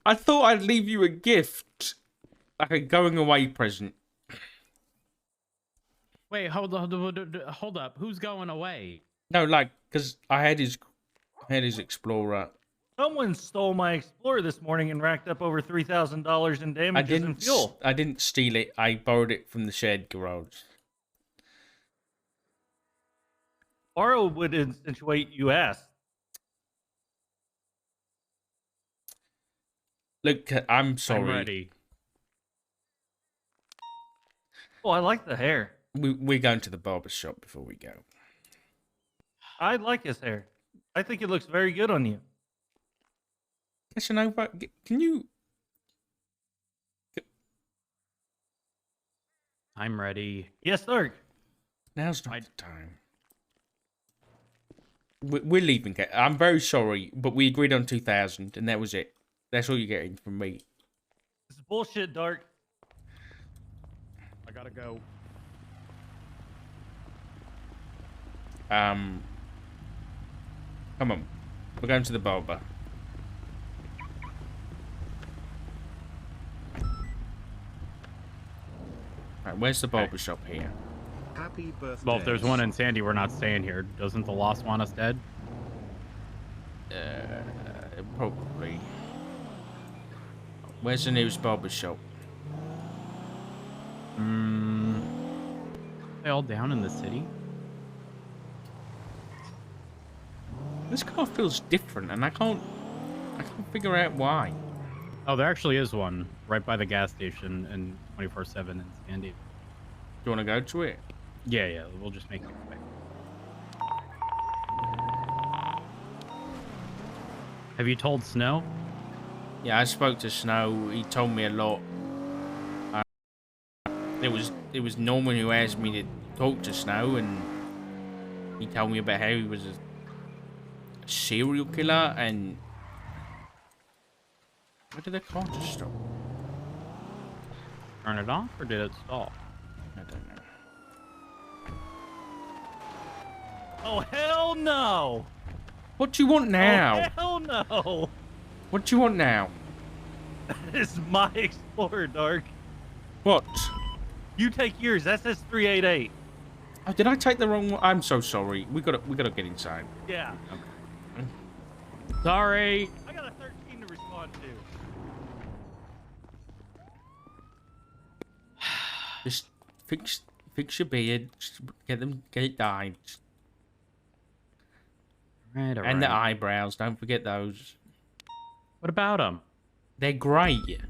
[SPEAKER 1] I thought I'd leave you a gift, like a going away present.
[SPEAKER 20] Wait, hold up. Who's going away?
[SPEAKER 1] No, like, cause I had his Explorer.
[SPEAKER 6] Someone stole my Explorer this morning and racked up over $3,000 in damages and fuel.
[SPEAKER 1] I didn't steal it. I borrowed it from the shared garage.
[SPEAKER 6] Borrow would insinuate you asked.
[SPEAKER 1] Look, I'm sorry.
[SPEAKER 20] I'm ready.
[SPEAKER 6] Oh, I like the hair.
[SPEAKER 1] We're going to the barber shop before we go.
[SPEAKER 6] I like his hair. I think it looks very good on you.
[SPEAKER 1] Casanova, can you...
[SPEAKER 20] I'm ready.
[SPEAKER 6] Yes, Dark.
[SPEAKER 1] Now's not the time. We're leaving. I'm very sorry, but we agreed on 2,000, and that was it. That's all you're getting from me.
[SPEAKER 6] This is bullshit, Dark.
[SPEAKER 20] I gotta go.
[SPEAKER 1] Come on. We're going to the barber. Right, where's the barber shop here?
[SPEAKER 14] Happy birthday.
[SPEAKER 20] Well, if there's one in Sandy, we're not staying here. Doesn't the Lost want us dead?
[SPEAKER 1] Probably. Where's the nearest barber shop?
[SPEAKER 20] They all down in the city?
[SPEAKER 1] This car feels different, and I can't figure out why.
[SPEAKER 20] Oh, there actually is one right by the gas station in 24/7 in Sandy.
[SPEAKER 1] Do you want to go to it?
[SPEAKER 20] Yeah, we'll just make it quick. Have you told Snow?
[SPEAKER 1] Yeah, I spoke to Snow. He told me a lot. It was Norman who asked me to talk to Snow, and he told me about how he was a serial killer. And where did the car just stop?
[SPEAKER 20] Turn it off, or did it stall?
[SPEAKER 1] I don't know.
[SPEAKER 6] Oh, hell no!
[SPEAKER 1] What do you want now?
[SPEAKER 6] Oh, hell no!
[SPEAKER 1] What do you want now?
[SPEAKER 6] This is my Explorer, Dark.
[SPEAKER 1] What?
[SPEAKER 6] You take yours. That says 388.
[SPEAKER 1] Oh, did I take the wrong one? I'm so sorry. We gotta get inside.
[SPEAKER 6] Yeah.
[SPEAKER 1] Okay.
[SPEAKER 20] Sorry.
[SPEAKER 6] I got a 13 to respond to.
[SPEAKER 1] Just fix your beard. Just get it dyed.
[SPEAKER 20] All
[SPEAKER 1] And the eyebrows. Don't forget those.
[SPEAKER 20] What about them?
[SPEAKER 1] They're great.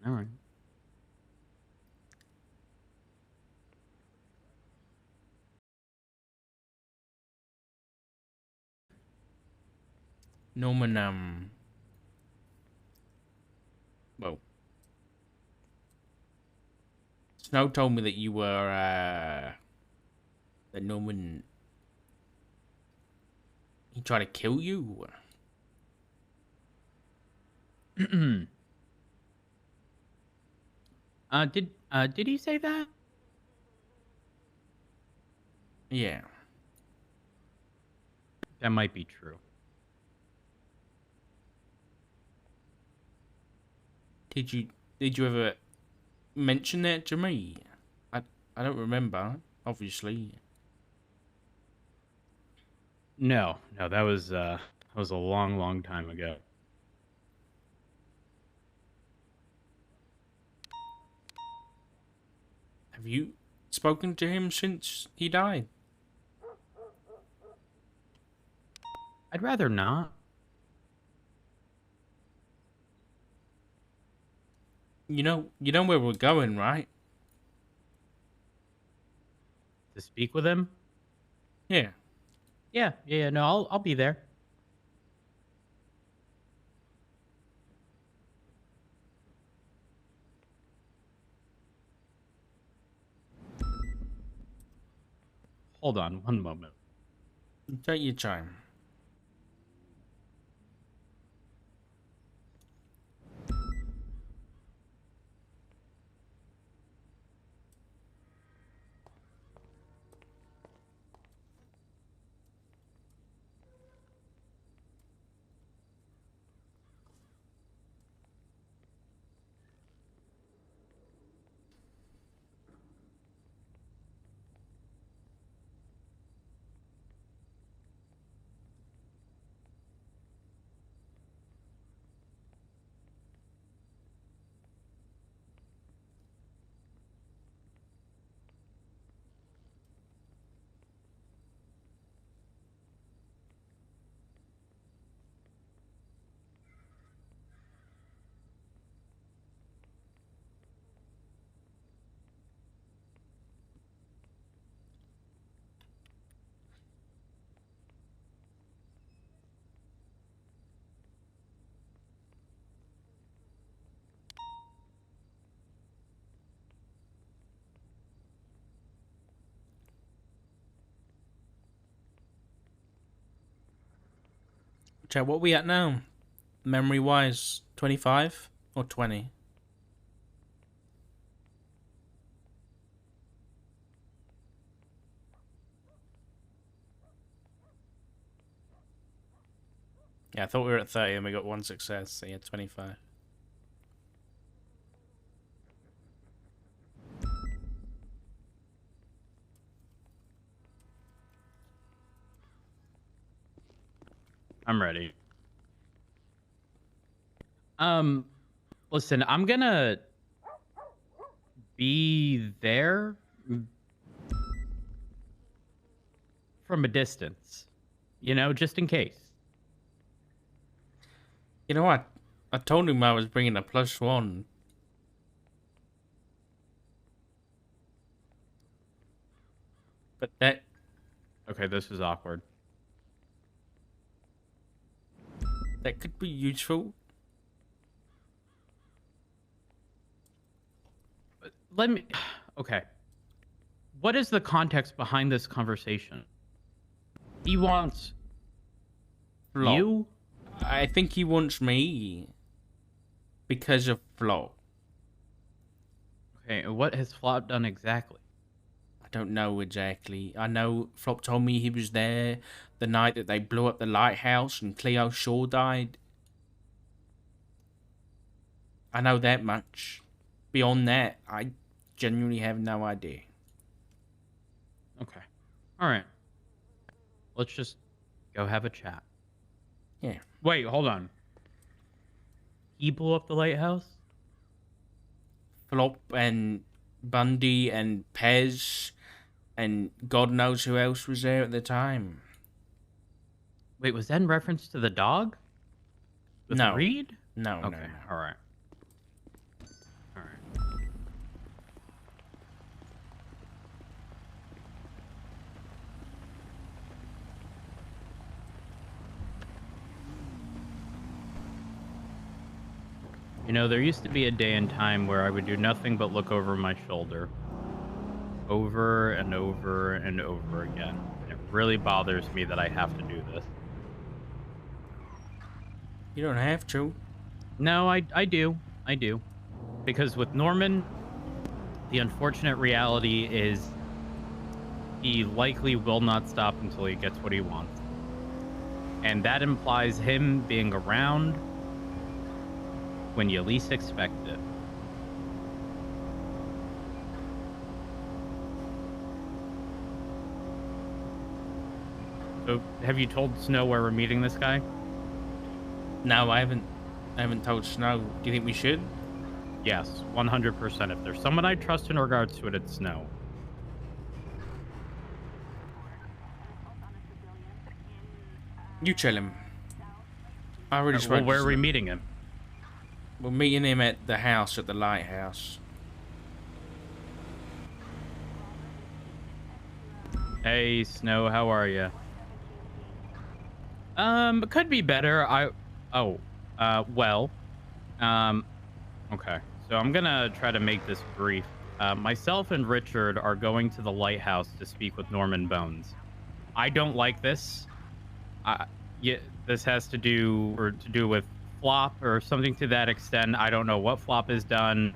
[SPEAKER 20] All right.
[SPEAKER 1] Norman, well, Snow told me that you were, that Norman, he tried to kill you.
[SPEAKER 20] Did he say that?
[SPEAKER 1] Yeah.
[SPEAKER 20] That might be true.
[SPEAKER 1] Did you ever mention that to me? I don't remember, obviously.
[SPEAKER 20] No, that was a long time ago.
[SPEAKER 1] Have you spoken to him since he died?
[SPEAKER 20] I'd rather not.
[SPEAKER 1] You know where we're going, right?
[SPEAKER 20] To speak with him?
[SPEAKER 1] Yeah.
[SPEAKER 20] Yeah. No, I'll be there. Hold on one moment.
[SPEAKER 1] Take your time. Chat, what are we at now? Memory-wise, 25 or 20? Yeah, I thought we were at 30 and we got one success, so yeah, 25.
[SPEAKER 20] I'm ready. Listen, I'm gonna be there from a distance. You know, just in case.
[SPEAKER 1] You know what? I told him I was bringing a +1. But that...
[SPEAKER 20] Okay, this is awkward.
[SPEAKER 1] that could be useful.
[SPEAKER 20] Let me. Okay. What is the context behind this conversation? He wants
[SPEAKER 1] Flop.
[SPEAKER 20] you?
[SPEAKER 1] I think he wants me because of Flop.
[SPEAKER 20] Okay, what has Flop done exactly?
[SPEAKER 1] I don't know exactly. I know Flop told me he was there the night that they blew up the lighthouse and Cleo Shaw died. I know that much. Beyond that, I genuinely have no idea.
[SPEAKER 20] Okay. All right. Let's just go have a chat.
[SPEAKER 1] Yeah.
[SPEAKER 20] Wait, hold on. He blew up the lighthouse?
[SPEAKER 1] Flop and Bundy and Pez and God knows who else was there at the time.
[SPEAKER 20] Wait, was that in reference to the dog? With
[SPEAKER 1] No.
[SPEAKER 20] Reed?
[SPEAKER 1] No,
[SPEAKER 20] okay,
[SPEAKER 1] no.
[SPEAKER 20] All right. All right. You know, there used to be a day and time where I would do nothing but look over my shoulder. Over and over and over again. It really bothers me that I have to do this.
[SPEAKER 1] You don't have to.
[SPEAKER 20] No, I do. I do. Because with Norman, the unfortunate reality is he likely will not stop until he gets what he wants. And that implies him being around when you least expect it. So, have you told Snow where we're meeting this guy?
[SPEAKER 1] No, I haven't told Snow. Do you think we should?
[SPEAKER 20] Yes, 100%. If there's someone I trust in regards to it, it's Snow.
[SPEAKER 1] You tell him. I already spoke
[SPEAKER 20] Well,
[SPEAKER 1] to
[SPEAKER 20] where are we
[SPEAKER 1] Snow.
[SPEAKER 20] meeting him?
[SPEAKER 1] We're meeting him at the house, at the lighthouse.
[SPEAKER 20] Hey, Snow, how are you? Could be better. Okay. So I'm gonna try to make this brief. Myself and Richard are going to the lighthouse to speak with Norman Bones. I don't like this. Yeah, this has to do with Flop or something to that extent. I don't know what Flop has done.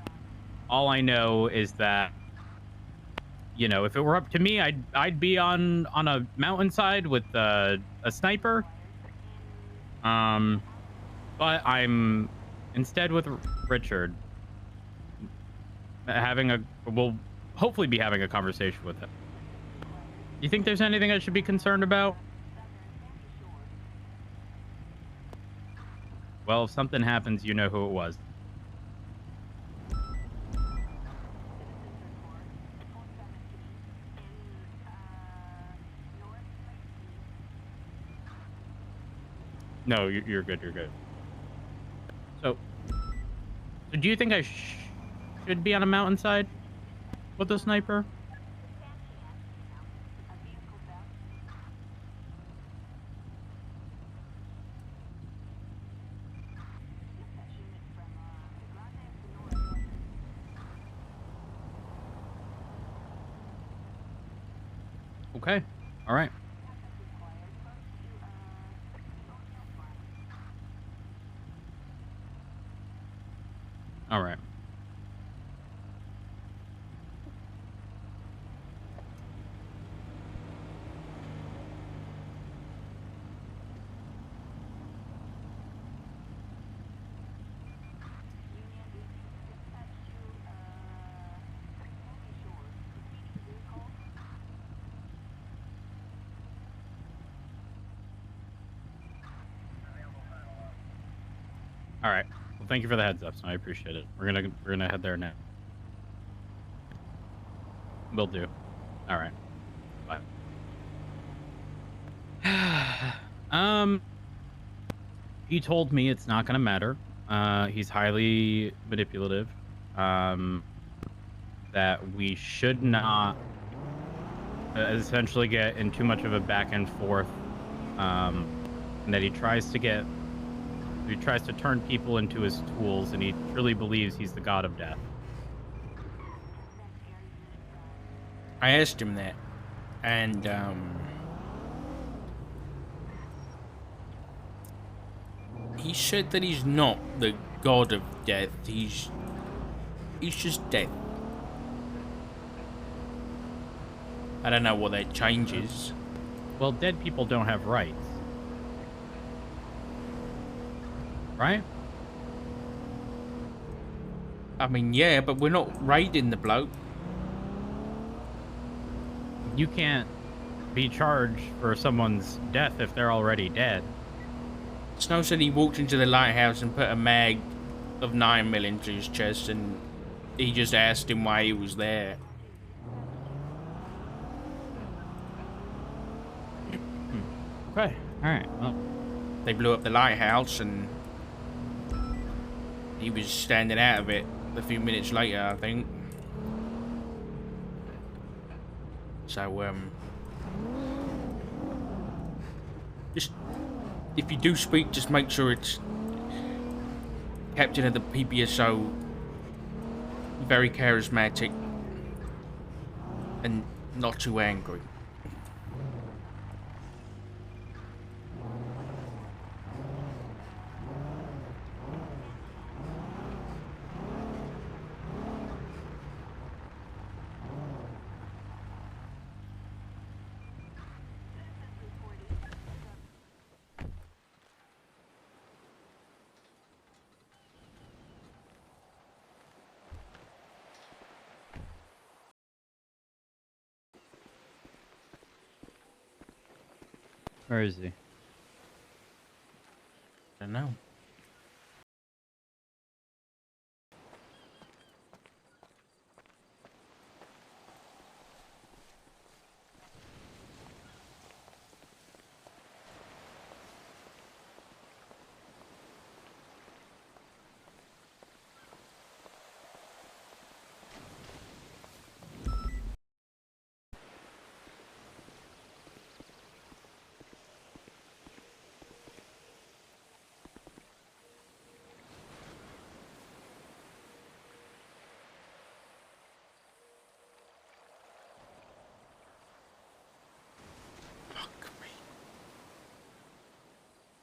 [SPEAKER 20] All I know is that, you know, if it were up to me, I'd be on a mountainside with a sniper. But I'm instead with Richard, we'll hopefully be having a conversation with him. You think there's anything I should be concerned about? Well, if something happens, you know who it was. No, you're good. You're good. So do you think I should be on a mountainside with a sniper? Okay. All right. All right. All right. Well, thank you for the heads up, so I appreciate it. We're gonna head there now. Will do. All right. Bye. He told me it's not gonna matter. He's highly manipulative. That we should not essentially get in too much of a back and forth. And that he tries to get He tries to turn people into his tools, and he truly believes he's the god of death.
[SPEAKER 1] I asked him that, and he said that he's not the god of death. He's just death. I don't know what that changes.
[SPEAKER 20] Well, dead people don't have rights. Right?
[SPEAKER 1] I mean, yeah, but we're not raiding the bloke.
[SPEAKER 20] You can't be charged for someone's death if they're already dead.
[SPEAKER 1] Snow said he walked into the lighthouse and put a mag of 9mm into his chest, and he just asked him why he was there.
[SPEAKER 20] Okay, alright, well.
[SPEAKER 1] They blew up the lighthouse, and he was standing out of it a few minutes later, I think. So, just, if you do speak, just make sure it's captain of the PPSO, very charismatic, and not too angry.
[SPEAKER 20] Where is he?
[SPEAKER 1] I don't know.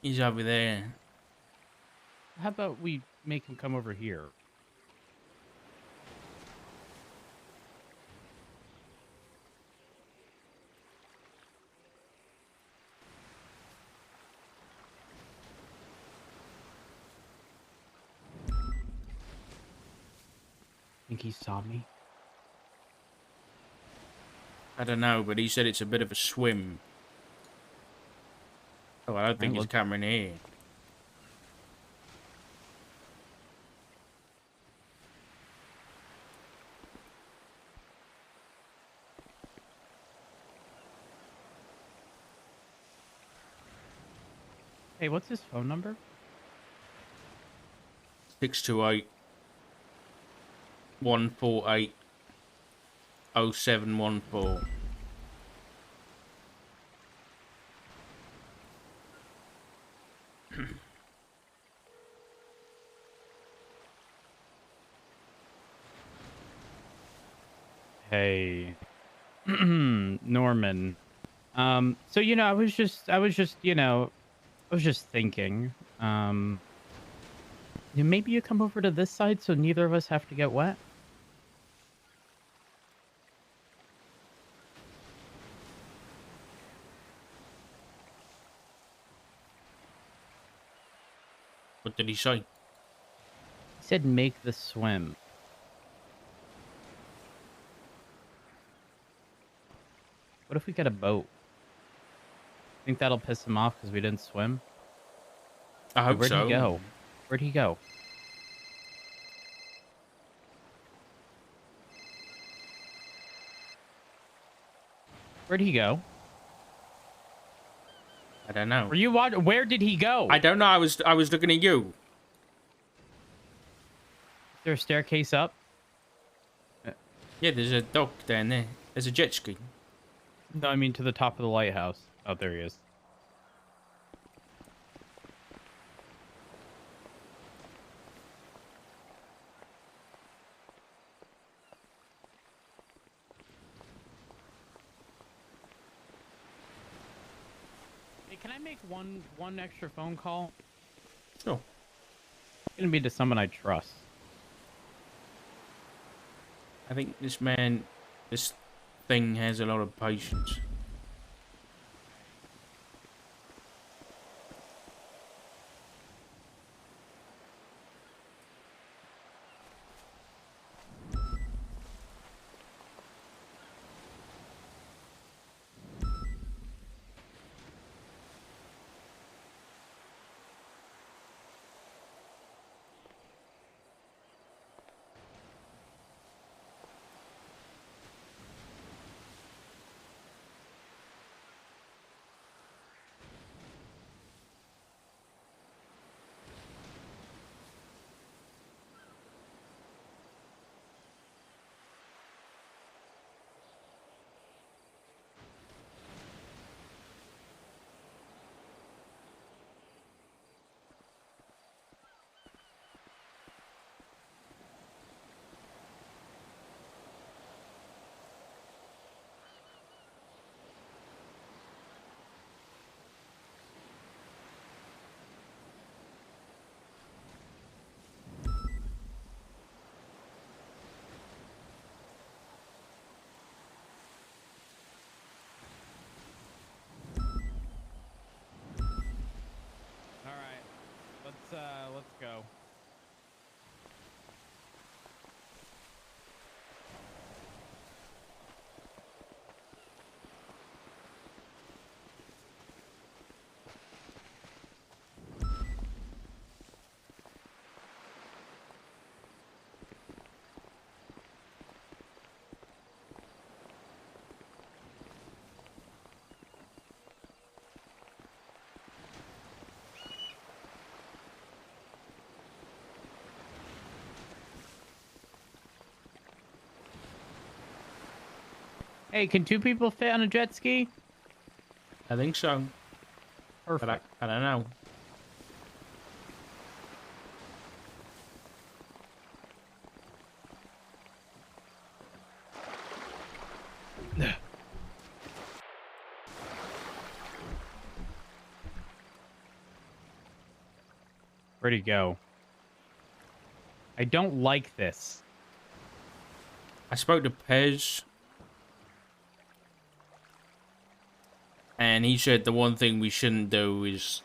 [SPEAKER 1] He's over there.
[SPEAKER 20] How about we make him come over here? Think he saw me?
[SPEAKER 1] I don't know, but he said it's a bit of a swim. Oh, I don't think he's coming here.
[SPEAKER 20] Hey, what's his phone number?
[SPEAKER 1] 628 148 0714.
[SPEAKER 20] Hey, Norman. So I was just thinking. Maybe you come over to this side so neither of us have to get wet.
[SPEAKER 1] What did he say?
[SPEAKER 20] He said make the swim. What if we get a boat? Think that'll piss him off because we didn't swim?
[SPEAKER 1] I hope
[SPEAKER 20] Where'd
[SPEAKER 1] so.
[SPEAKER 20] he go? Where'd he go? Where'd he go?
[SPEAKER 1] I don't know.
[SPEAKER 20] Were you watching? Where did he go?
[SPEAKER 1] I don't know. I was looking at you.
[SPEAKER 20] Is there a staircase up?
[SPEAKER 1] Yeah, there's a dock down there. There's a jet ski.
[SPEAKER 20] No, I mean to the top of the lighthouse. Oh, there he is. I make one extra phone call?
[SPEAKER 1] Sure.
[SPEAKER 20] It's gonna be to someone I trust.
[SPEAKER 1] I think this thing has a lot of patience.
[SPEAKER 20] Let's go. Hey, can 2 people fit on a jet ski?
[SPEAKER 1] I think so.
[SPEAKER 20] Perfect.
[SPEAKER 1] But I don't know.
[SPEAKER 20] Where'd he go? I don't like this.
[SPEAKER 1] I spoke to Pez, and he said the one thing we shouldn't do is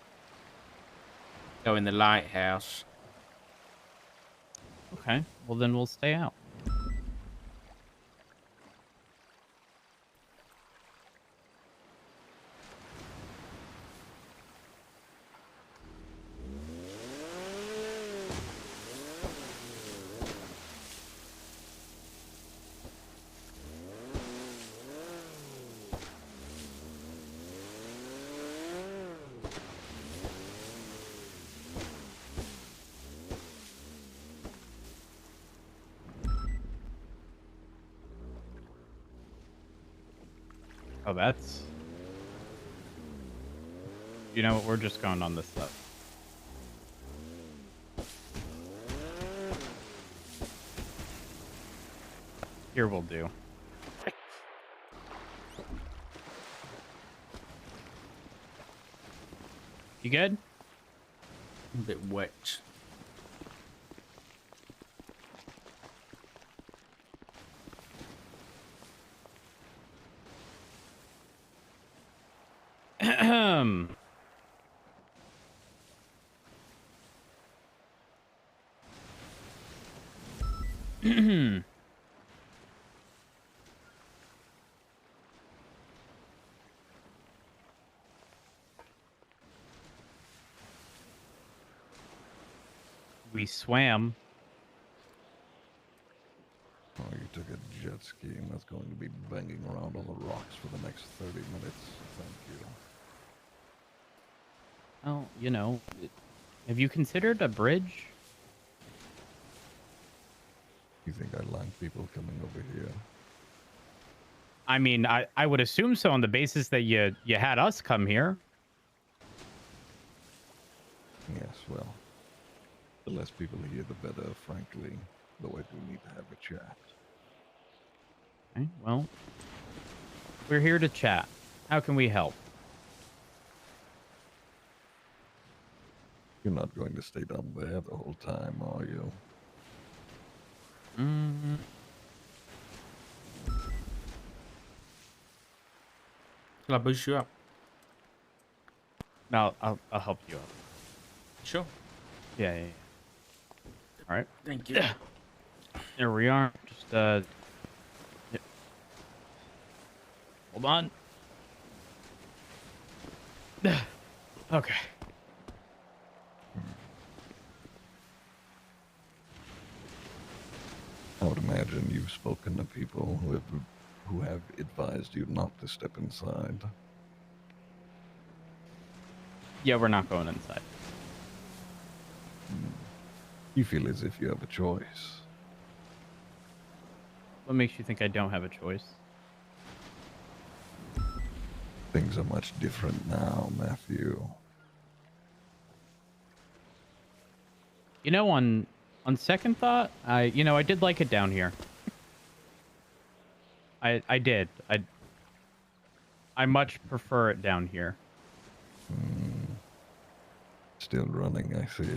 [SPEAKER 1] go in the lighthouse.
[SPEAKER 20] Okay, well then we'll stay out. Oh, that's... You know what? We're just going on this stuff. Here will do. You good?
[SPEAKER 1] A bit wet.
[SPEAKER 20] We swam.
[SPEAKER 19] Oh, you took a jet ski and that's going to be banging around on the rocks for the next 30 minutes. Thank you.
[SPEAKER 20] Oh, you know, have you considered a bridge?
[SPEAKER 19] You think I like people coming over here?
[SPEAKER 20] I mean, I would assume so on the basis that you had us come here.
[SPEAKER 19] Yes, well, the less people here, the better, frankly. Though I do need to have a chat.
[SPEAKER 20] Okay, well, we're here to chat. How can we help?
[SPEAKER 19] You're not going to stay down there the whole time, are you?
[SPEAKER 1] Can I boost you up?
[SPEAKER 20] No, I'll help you out.
[SPEAKER 1] Sure.
[SPEAKER 20] Yeah. All right.
[SPEAKER 1] Thank you.
[SPEAKER 20] There we are. Just yep. Hold on. Okay.
[SPEAKER 19] I would imagine you've spoken to people who have advised you not to step inside.
[SPEAKER 20] Yeah, we're not going inside.
[SPEAKER 19] You feel as if you have a choice.
[SPEAKER 20] What makes you think I don't have a choice?
[SPEAKER 19] Things are much different now, Matthew.
[SPEAKER 20] You know, on second thought, I did like it down here. I did. I much prefer it down here.
[SPEAKER 19] Still running, I see.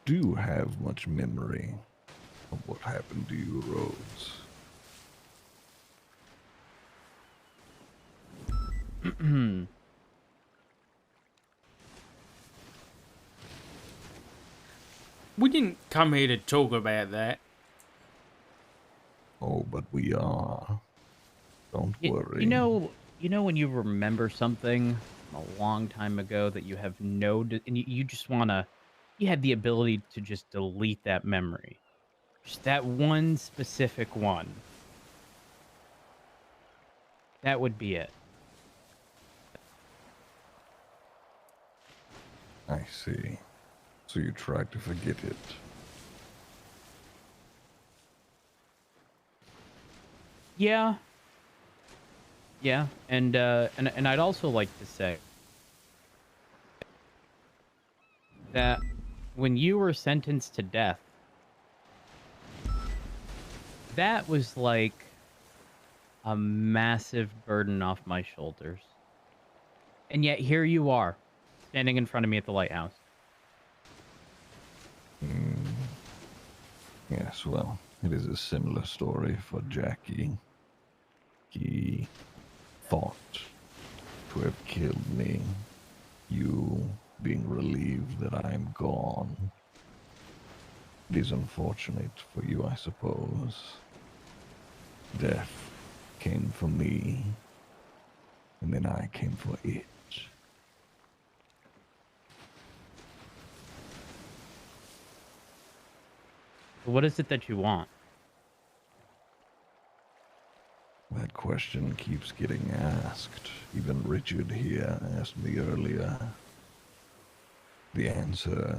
[SPEAKER 19] Do you have much memory of what happened to you, Rhodes?
[SPEAKER 1] We didn't come here to talk about that.
[SPEAKER 19] Oh, but we are. Don't worry.
[SPEAKER 20] You know when you remember something from a long time ago that you have and you just wanna, you had the ability to just delete that memory, just that one specific one. That would be it.
[SPEAKER 19] I see. So you tried to forget it.
[SPEAKER 20] Yeah. Yeah, and I'd also like to say that when you were sentenced to death, that was like a massive burden off my shoulders. And yet here you are, standing in front of me at the lighthouse.
[SPEAKER 19] Yes, well, it is a similar story for Jackie. He thought to have killed me, you being relieved that I am gone. It is unfortunate for you, I suppose. Death came for me, and then I came for it.
[SPEAKER 20] What is it that you want?
[SPEAKER 19] That question keeps getting asked. Even Richard here asked me earlier. The answer,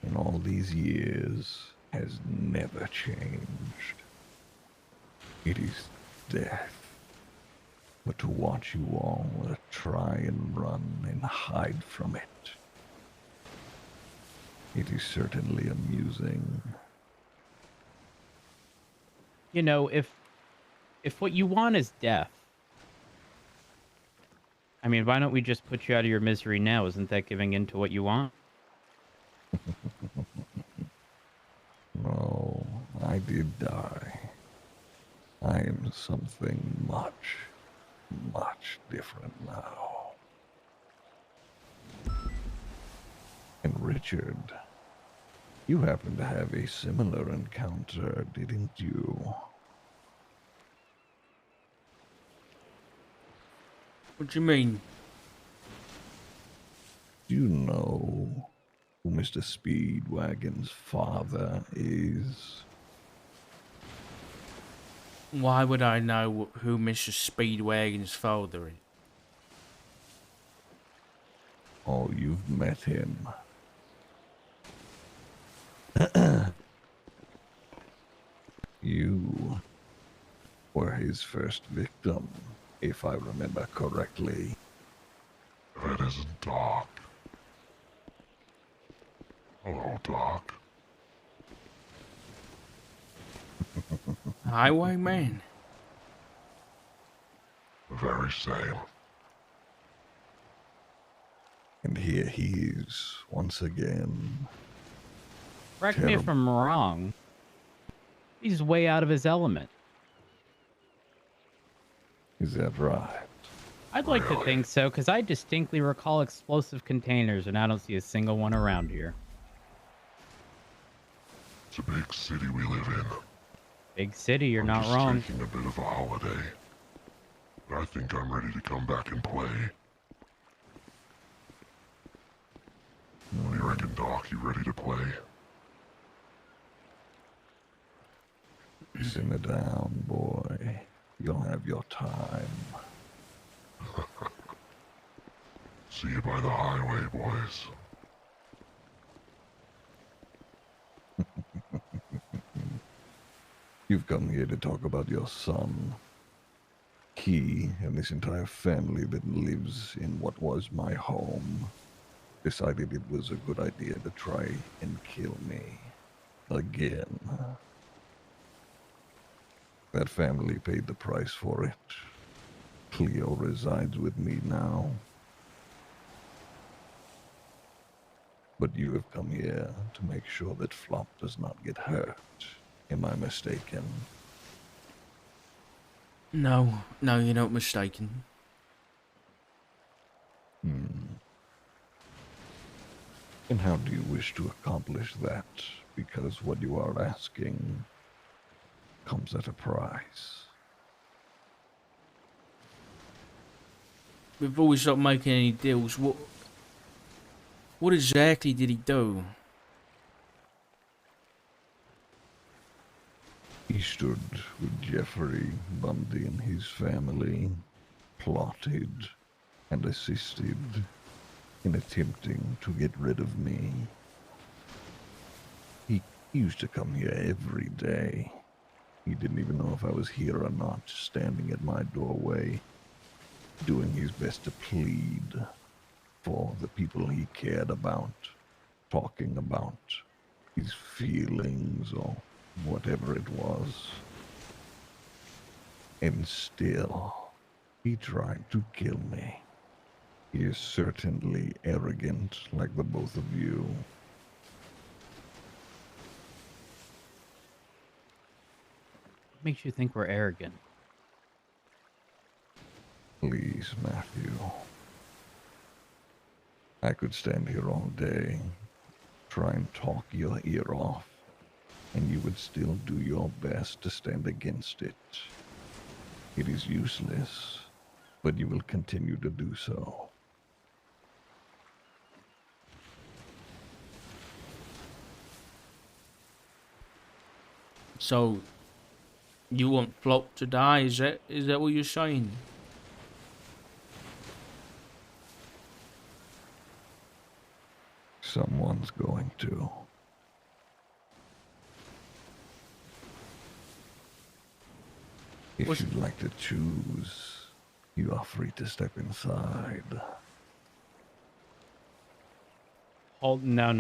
[SPEAKER 19] in all these years, has never changed. It is death. But to watch you all try and run and hide from it, it is certainly amusing.
[SPEAKER 20] You know, if what you want is death, I mean, why don't we just put you out of your misery now? Isn't that giving in to what you want?
[SPEAKER 19] No, I did die. I am something much, much different now. And Richard, you happened to have a similar encounter, didn't you?
[SPEAKER 1] What do you mean?
[SPEAKER 19] Do you know who Mr. Speedwagon's father is?
[SPEAKER 1] Why would I know who Mr. Speedwagon's father is?
[SPEAKER 19] Oh, you've met him. You were his first victim, if I remember correctly.
[SPEAKER 5] That isn't Doc. Hello, Doc.
[SPEAKER 1] Highwayman.
[SPEAKER 5] The very same.
[SPEAKER 19] And here he is, once again.
[SPEAKER 20] Correct me if I'm wrong. He's way out of his element.
[SPEAKER 19] Is that right?
[SPEAKER 20] I'd like to think so, because I distinctly recall explosive containers, and I don't see a single one around here.
[SPEAKER 5] It's a big city we live in.
[SPEAKER 20] Big city, you're
[SPEAKER 5] I'm
[SPEAKER 20] not
[SPEAKER 5] just
[SPEAKER 20] wrong.
[SPEAKER 5] taking a bit of a holiday. But I think I'm ready to come back and play. What do you reckon, Doc? You ready to play?
[SPEAKER 19] Simmer down, boy. You'll have your time.
[SPEAKER 5] See you by the highway, boys.
[SPEAKER 19] You've come here to talk about your son. He and this entire family that lives in what was my home decided it was a good idea to try and kill me. Again. That family paid the price for it. Cleo resides with me now. But you have come here to make sure that Flop does not get hurt. Am I mistaken?
[SPEAKER 1] No, you're not mistaken.
[SPEAKER 19] And how do you wish to accomplish that? Because what you are asking comes at a price.
[SPEAKER 1] Before we start making any deals, what exactly did he do?
[SPEAKER 19] He stood with Jeffrey Bundy and his family, plotted and assisted in attempting to get rid of me. He used to come here every day. He didn't even know if I was here or not, standing at my doorway, doing his best to plead for the people he cared about, talking about his feelings or whatever it was. And still, he tried to kill me. He is certainly arrogant, like the both of you.
[SPEAKER 20] What makes you think we're arrogant?
[SPEAKER 19] Please, Matthew. I could stand here all day, try and talk your ear off, and you would still do your best to stand against it. It is useless, but you will continue to do so.
[SPEAKER 1] So, you want Flop to die? Is that what you're saying?
[SPEAKER 19] Someone's going to. If you'd like to choose, you are free to step inside.
[SPEAKER 20] Hold, no.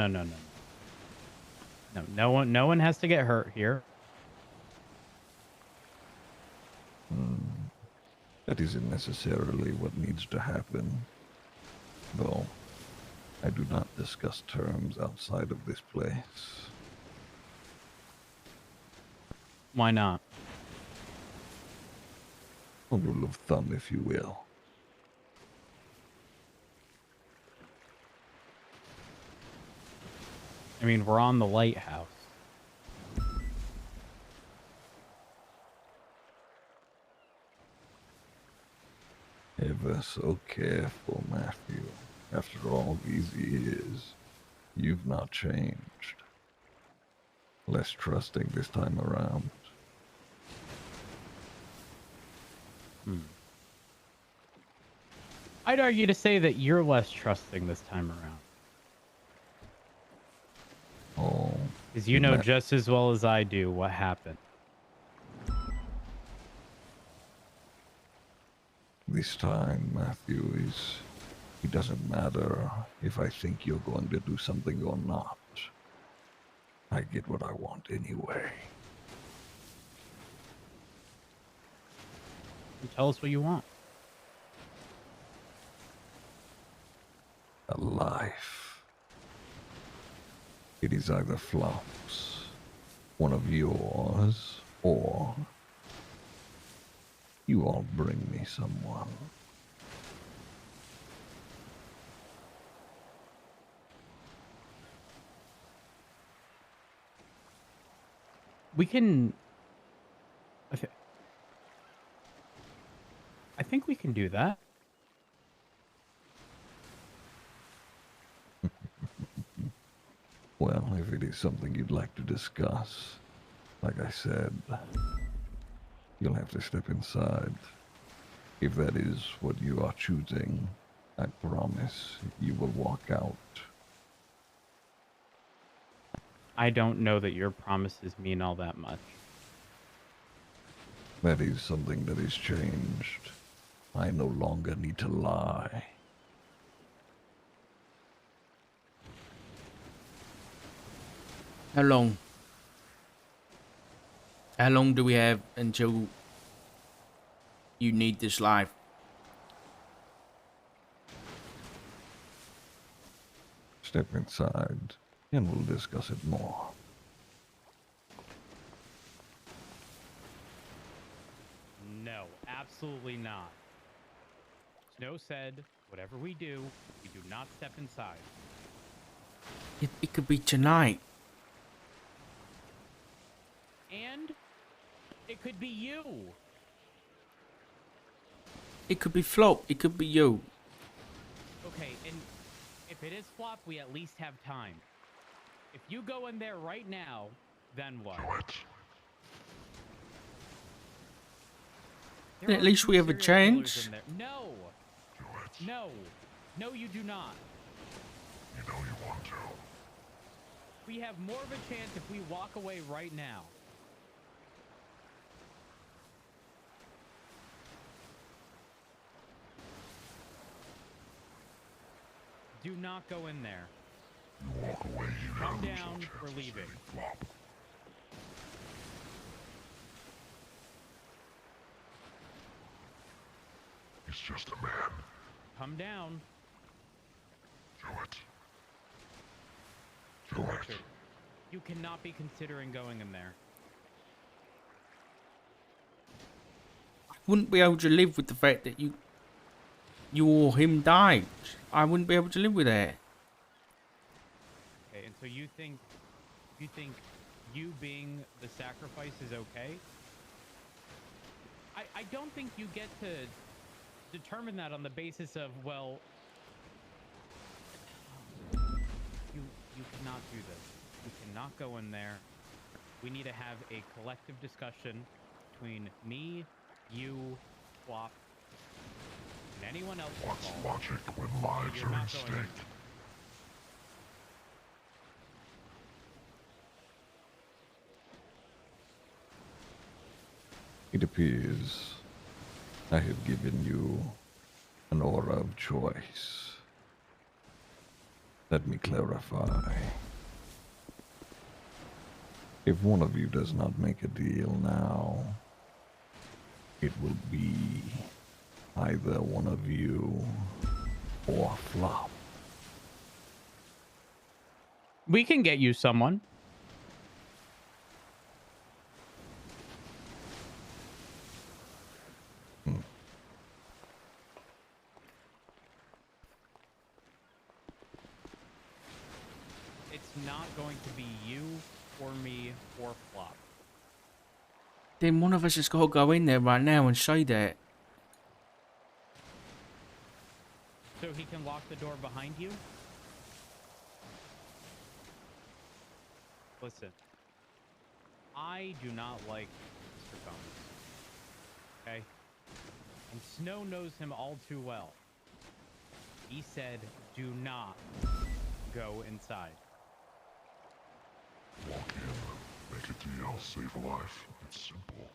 [SPEAKER 20] No one has to get hurt here.
[SPEAKER 19] That isn't necessarily what needs to happen. Though, I do not discuss terms outside of this place.
[SPEAKER 20] Why not?
[SPEAKER 19] A rule of thumb, if you will.
[SPEAKER 20] I mean, we're on the lighthouse.
[SPEAKER 19] Ever so careful, Matthew. After all these years, you've not changed. Less trusting this time around.
[SPEAKER 20] I'd argue to say that you're less trusting this time around.
[SPEAKER 19] Oh.
[SPEAKER 20] Because you know just as well as I do what happened.
[SPEAKER 19] This time, Matthew, it doesn't matter if I think you're going to do something or not. I get what I want anyway.
[SPEAKER 20] Tell us what you want.
[SPEAKER 19] a life. It is either Flops, one of yours, or you all bring me someone.
[SPEAKER 20] We can. I think we can do that.
[SPEAKER 19] Well, if it is something you'd like to discuss, like I said, you'll have to step inside. If that is what you are choosing, I promise you will walk out.
[SPEAKER 20] I don't know that your promises mean all that much.
[SPEAKER 19] That is something that is changed. I no longer need to lie.
[SPEAKER 1] How long? How long do we have until you need this life?
[SPEAKER 19] Step inside, and we'll discuss it more.
[SPEAKER 20] No, absolutely not. Snow said, whatever we do not step inside.
[SPEAKER 1] It could be tonight.
[SPEAKER 20] And it could be you.
[SPEAKER 1] It could be Flop. It could be you.
[SPEAKER 20] Okay, and if it is Flop, we at least have time. If you go in there right now, then what?
[SPEAKER 1] At least we have a chance.
[SPEAKER 20] No. No. No, you do not.
[SPEAKER 5] You know you want to.
[SPEAKER 20] We have more of a chance if we walk away right now. Do not go in there.
[SPEAKER 5] You walk away, you
[SPEAKER 20] Come
[SPEAKER 5] have
[SPEAKER 20] down, we're leaving.
[SPEAKER 5] Flop. He's just a man.
[SPEAKER 20] Come down.
[SPEAKER 5] Do it. Do it.
[SPEAKER 20] You cannot be considering going in there.
[SPEAKER 1] I wouldn't be able to live with the fact that you or him died. I wouldn't be able to live with that.
[SPEAKER 20] Okay, and so you think you being the sacrifice is okay? I don't think you get to determine that on the basis of, well, you cannot do this. You cannot go in there. We need to have a collective discussion between me, you, Flop, and anyone else
[SPEAKER 5] What's
[SPEAKER 20] involved.
[SPEAKER 5] logic when lives
[SPEAKER 20] You're
[SPEAKER 5] are
[SPEAKER 20] not
[SPEAKER 5] at
[SPEAKER 20] going
[SPEAKER 5] stake?
[SPEAKER 19] It appears I have given you an aura of choice. Let me clarify. If one of you does not make a deal now, it will be either one of you or Flop.
[SPEAKER 20] We can get you someone. It's not going to be you or me or Flop.
[SPEAKER 1] Then one of us has got to go in there right now and say that.
[SPEAKER 20] So he can lock the door behind you? Listen, I do not like Mr. Bones. Okay? And Snow knows him all too well. He said, do not go inside.
[SPEAKER 5] Walk in, make a deal, save a life. It's simple.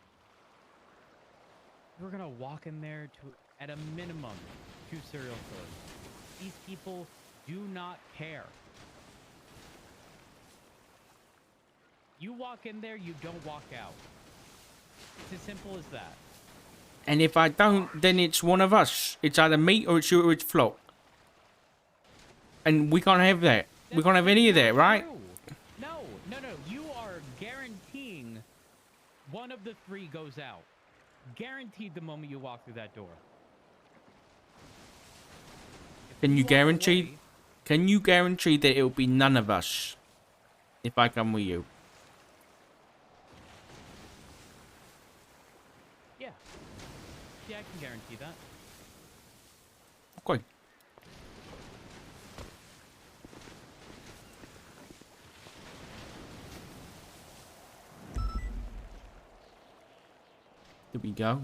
[SPEAKER 20] We're gonna walk in there to, at a minimum, 2 serial killers. These people do not care. You walk in there, you don't walk out. It's as simple as that.
[SPEAKER 1] And if I don't, then it's one of us. It's either me or it's you or it's Flop. And we can't have that. We can't have any of that, right?
[SPEAKER 20] No. You are guaranteeing one of the three goes out. Guaranteed the moment you walk through that door.
[SPEAKER 1] Can you guarantee? Can you guarantee that it'll be none of us if I come with you?
[SPEAKER 20] Yeah. Yeah, I can guarantee that.
[SPEAKER 1] Okay. There we go.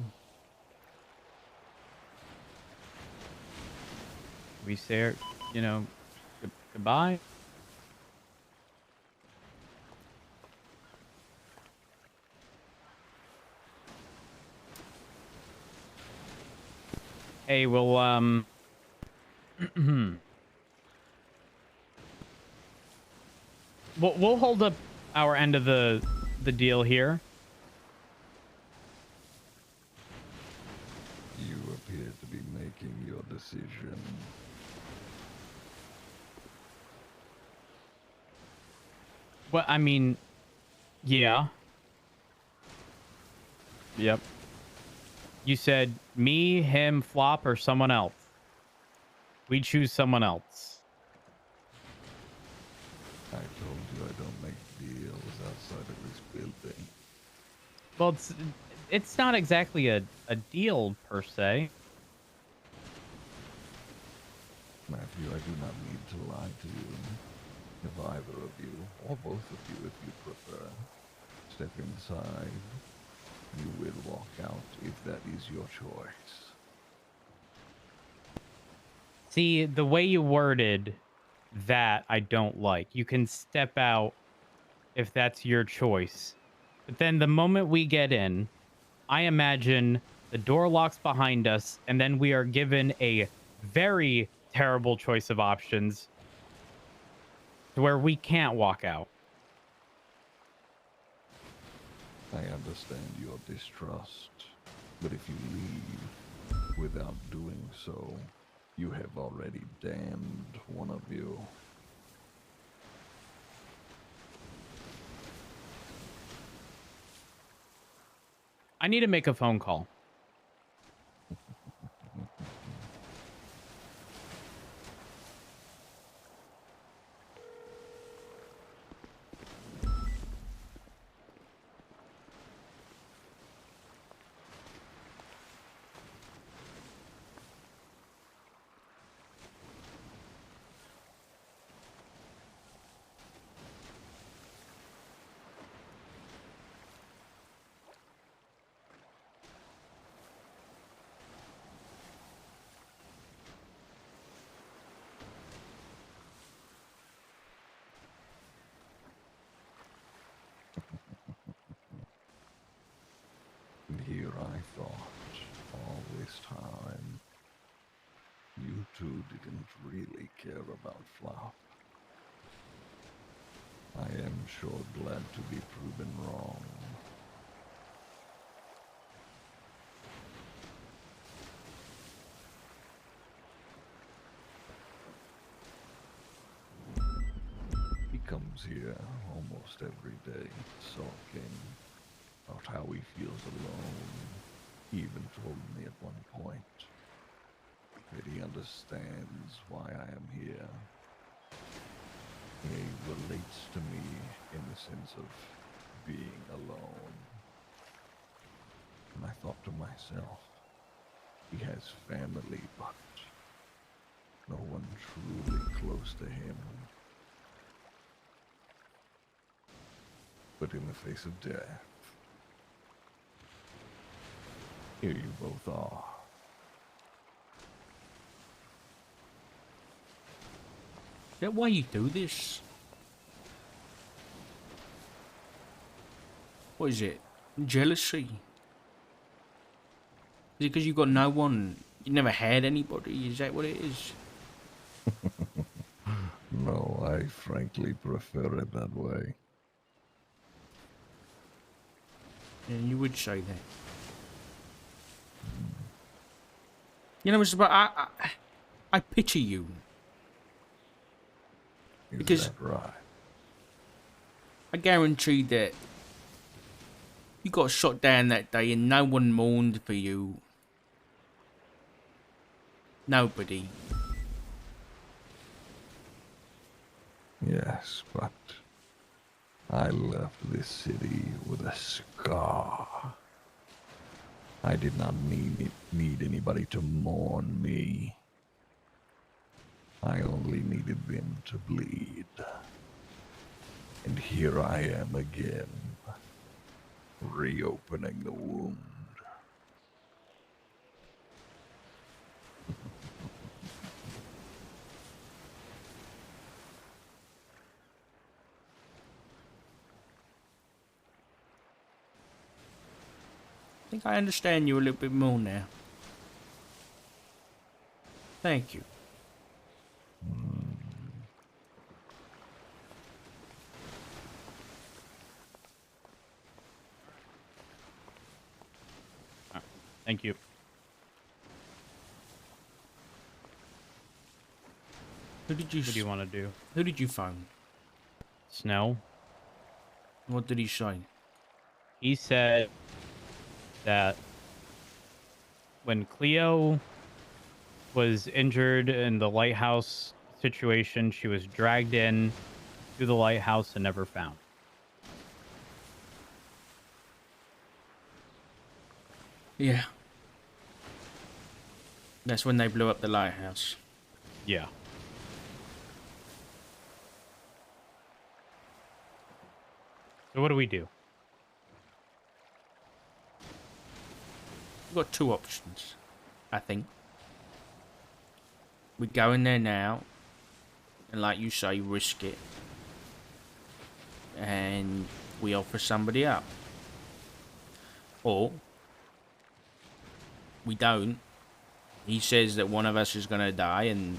[SPEAKER 20] We say, you know, goodbye. Hey, we'll we'll hold up our end of the deal here.
[SPEAKER 19] You appear to be making your decision.
[SPEAKER 20] Well, I mean, yeah. Yep. You said me, him, Flop, or someone else. We choose someone else.
[SPEAKER 19] I told you I don't make deals outside of this building.
[SPEAKER 20] Well, it's not exactly a deal per se.
[SPEAKER 19] Matthew, I do not need to lie to you. If either of you, or both of you if you prefer, step inside, you will walk out if that is your choice.
[SPEAKER 20] See, the way you worded that, I don't like. You can step out if that's your choice. But then the moment we get in, I imagine the door locks behind us, and then we are given a very terrible choice of options to where we can't walk out.
[SPEAKER 19] I understand your distrust, but if you leave without doing so, you have already damned one of you.
[SPEAKER 20] I need to make a phone call.
[SPEAKER 19] And here I thought, all this time, you two didn't really care about Flop. I am sure glad to be proven wrong. He comes here almost every day, sulking about how he feels alone. He even told me at one point that he understands why I am here. He relates to me in the sense of being alone. And I thought to myself, he has family, but no one truly close to him. But in the face of death, here you both are.
[SPEAKER 1] Is that why you do this? What is it? Jealousy? Is it because you got no one? You never had anybody? Is that what it is?
[SPEAKER 19] No, I frankly prefer it that way.
[SPEAKER 1] Yeah, you would say that. You know, Mr. But I pity you. Because
[SPEAKER 19] that right?
[SPEAKER 1] I guarantee that you got shot down that day and no one mourned for you. Nobody.
[SPEAKER 19] Yes, but I left this city with a scar. I did not need anybody to mourn me. I only needed them to bleed. And here I am again, reopening the wound.
[SPEAKER 1] I think I understand you a little bit more now. Thank you.
[SPEAKER 20] Thank you.
[SPEAKER 1] Who did you?
[SPEAKER 20] What do you want to do?
[SPEAKER 1] Who did you phone?
[SPEAKER 20] Snow.
[SPEAKER 1] What did he say?
[SPEAKER 20] He said that when Cleo was injured in the lighthouse situation, she was dragged in to the lighthouse and never found.
[SPEAKER 1] Yeah. That's when they blew up the lighthouse.
[SPEAKER 20] Yeah. So what do we do?
[SPEAKER 1] We've got two options, I think. We go in there now, and like you say, risk it. And we offer somebody up. Or we don't. He says that one of us is going to die, and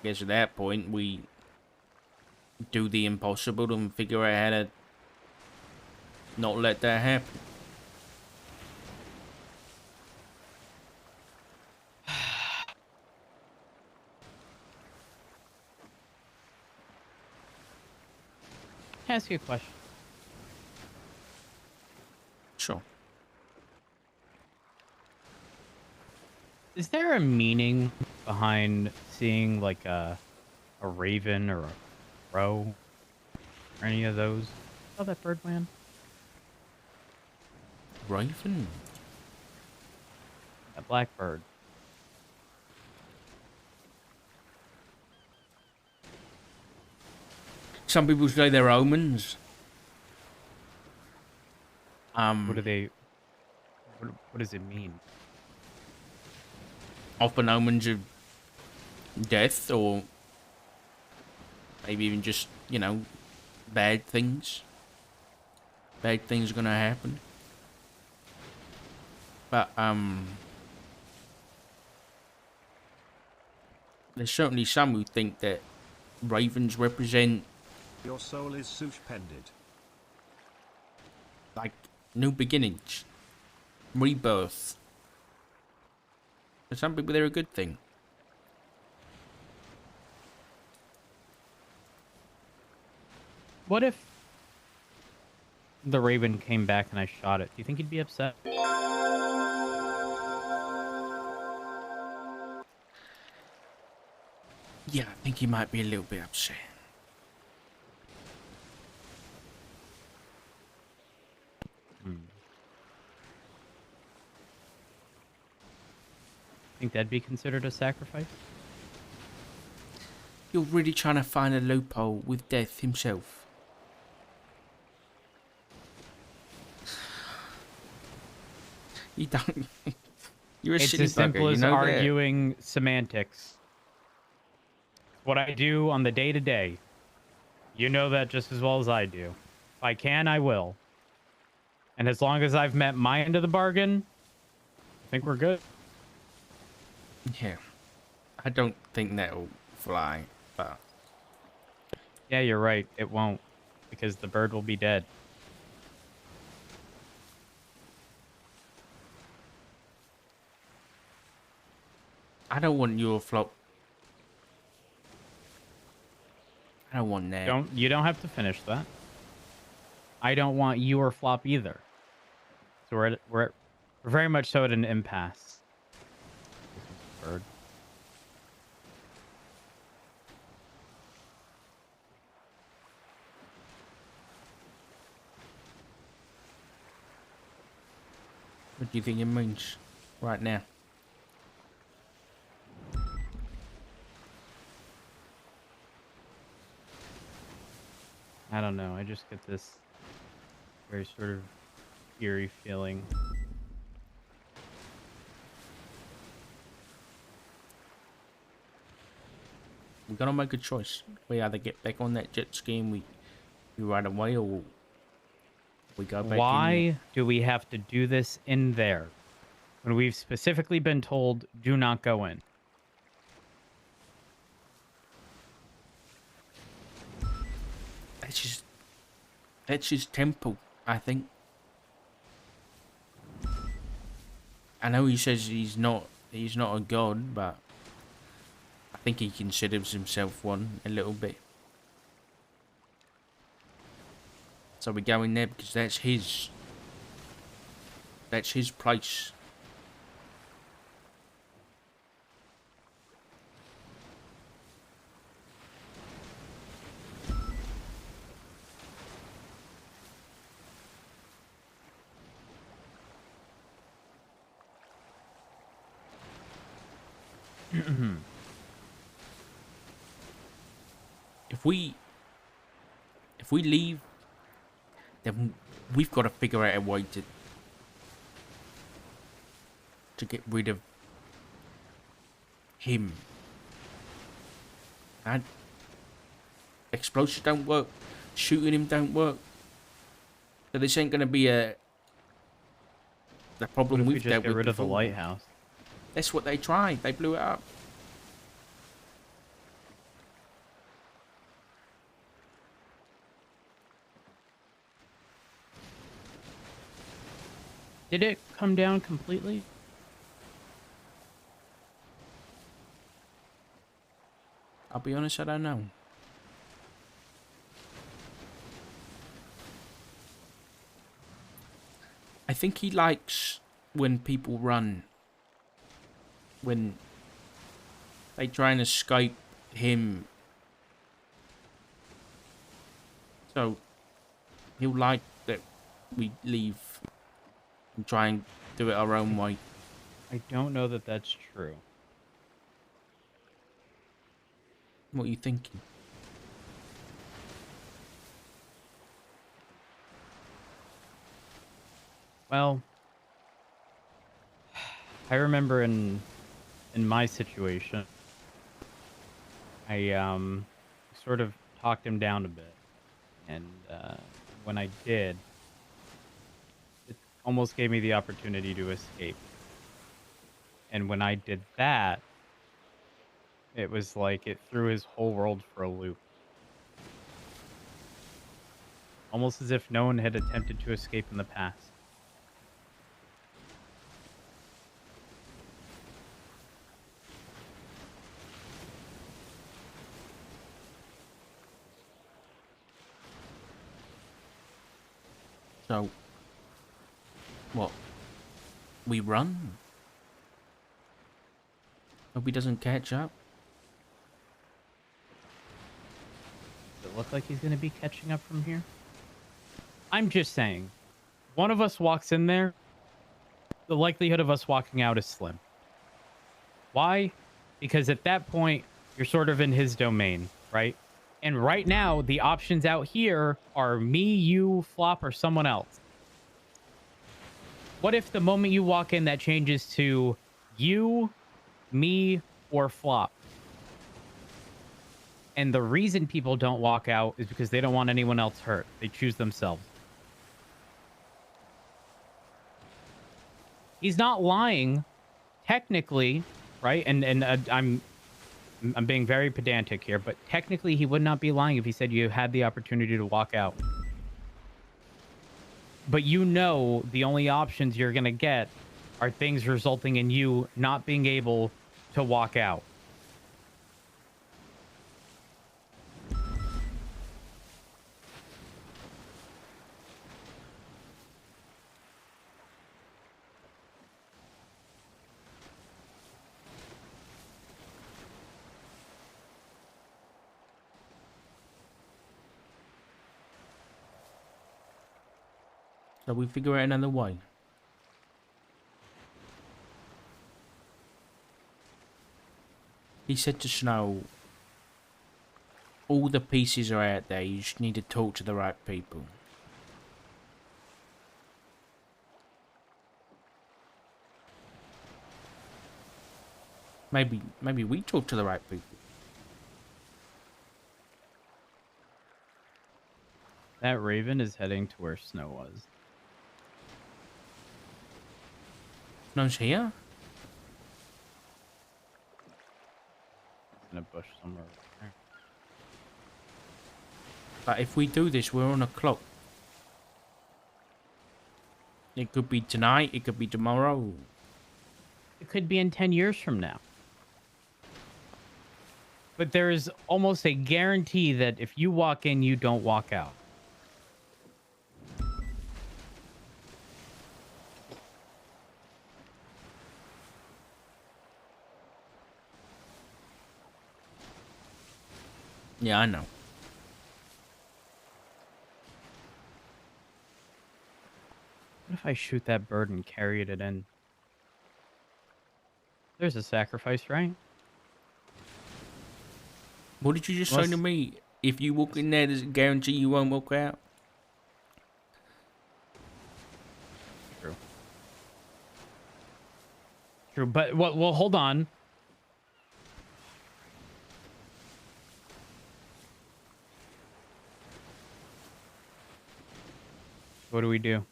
[SPEAKER 1] I guess at that point we do the impossible and figure out how to not let that happen.
[SPEAKER 20] Can I ask you a question?
[SPEAKER 1] Sure.
[SPEAKER 20] Is there a meaning behind seeing like a raven or a crow or any of those? Oh, that bird man.
[SPEAKER 1] Raven?
[SPEAKER 20] That black bird.
[SPEAKER 1] Some people say they're omens.
[SPEAKER 20] What do they? What does it mean?
[SPEAKER 1] Often omens of death, or maybe even just, you know, bad things. Bad things are gonna happen. But there's certainly some who think that ravens represent
[SPEAKER 14] Your soul is suspended.
[SPEAKER 1] like new beginnings, rebirth. For some people, they're a good thing.
[SPEAKER 20] What if the raven came back and I shot it? Do you think he'd be upset?
[SPEAKER 1] Yeah, I think he might be a little bit upset.
[SPEAKER 20] Think that'd be considered a sacrifice?
[SPEAKER 1] You're really trying to find a loophole with death himself. You don't. You're a
[SPEAKER 20] It's
[SPEAKER 1] silly
[SPEAKER 20] as simple
[SPEAKER 1] bugger,
[SPEAKER 20] as
[SPEAKER 1] you know that?
[SPEAKER 20] arguing semantics. What I do on the day-to-day. You know that just as well as I do. If I can, I will. And as long as I've met my end of the bargain, I think we're good.
[SPEAKER 1] Yeah. I don't think that'll fly, but...
[SPEAKER 20] Yeah, you're right. It won't. Because the bird will be dead.
[SPEAKER 1] I don't want your flop don't want that.
[SPEAKER 20] You don't have to finish that. I don't want you or Flop either. So we're very much so at an impasse. Bird.
[SPEAKER 1] What do you think it means right now?
[SPEAKER 20] I don't know. I just get this very sort of eerie feeling.
[SPEAKER 1] We gotta make a choice. We either get back on that jet ski and we ride away, or we go back.
[SPEAKER 20] Why do we have to do this in there when we've specifically been told do not go in?
[SPEAKER 1] That's his temple, I think. I know he says he's not a god, but I think he considers himself one a little bit. So we go in there because that's his place. If we leave, then we've got to figure out a way to get rid of him. And explosives don't work, shooting him don't work. So this ain't gonna be the problem we've dealt with
[SPEAKER 20] Get rid of the
[SPEAKER 1] before.
[SPEAKER 20] lighthouse.
[SPEAKER 1] That's what they tried. They blew it up.
[SPEAKER 20] Did it come down completely?
[SPEAKER 1] I'll be honest, I don't know. I think he likes when people run. When they try and escape him. So he'll like that we leave and try and do it our own way.
[SPEAKER 20] I don't know that that's true.
[SPEAKER 1] What are you thinking?
[SPEAKER 20] Well, I remember in my situation, I sort of talked him down a bit, and when I did, it almost gave me the opportunity to escape. And when I did that, it was like it threw his whole world for a loop. Almost as if no one had attempted to escape in the past.
[SPEAKER 1] So, what? We run? Hope he doesn't catch up.
[SPEAKER 20] Does it look like he's going to be catching up from here? I'm just saying, one of us walks in there, the likelihood of us walking out is slim. Why? Because at that point, you're sort of in his domain, right? And right now, the options out here are me, you, Flop, or someone else. What if the moment you walk in, that changes to you, me, or Flop? And the reason people don't walk out is because they don't want anyone else hurt. They choose themselves. He's not lying, technically, right? And I'm being very pedantic here, but technically he would not be lying if he said you had the opportunity to walk out. But you know the only options you're going to get are things resulting in you not being able to walk out.
[SPEAKER 1] Shall we figure out another way? He said to Snow, all the pieces are out there, you just need to talk to the right people. Maybe we talk to the right people.
[SPEAKER 20] That raven is heading to where Snow was.
[SPEAKER 1] Snow's here?
[SPEAKER 20] In a bush somewhere.
[SPEAKER 1] But if we do this, we're on a clock. It could be tonight, it could be tomorrow.
[SPEAKER 20] It could be in 10 years from now. But there is almost a guarantee that if you walk in, you don't walk out.
[SPEAKER 1] Yeah, I know.
[SPEAKER 20] What if I shoot that bird and carry it in? There's a sacrifice, right?
[SPEAKER 1] What did you just say to me? If you walk in there, does it guarantee you won't walk out?
[SPEAKER 20] True. True, but well, hold on. What do we do?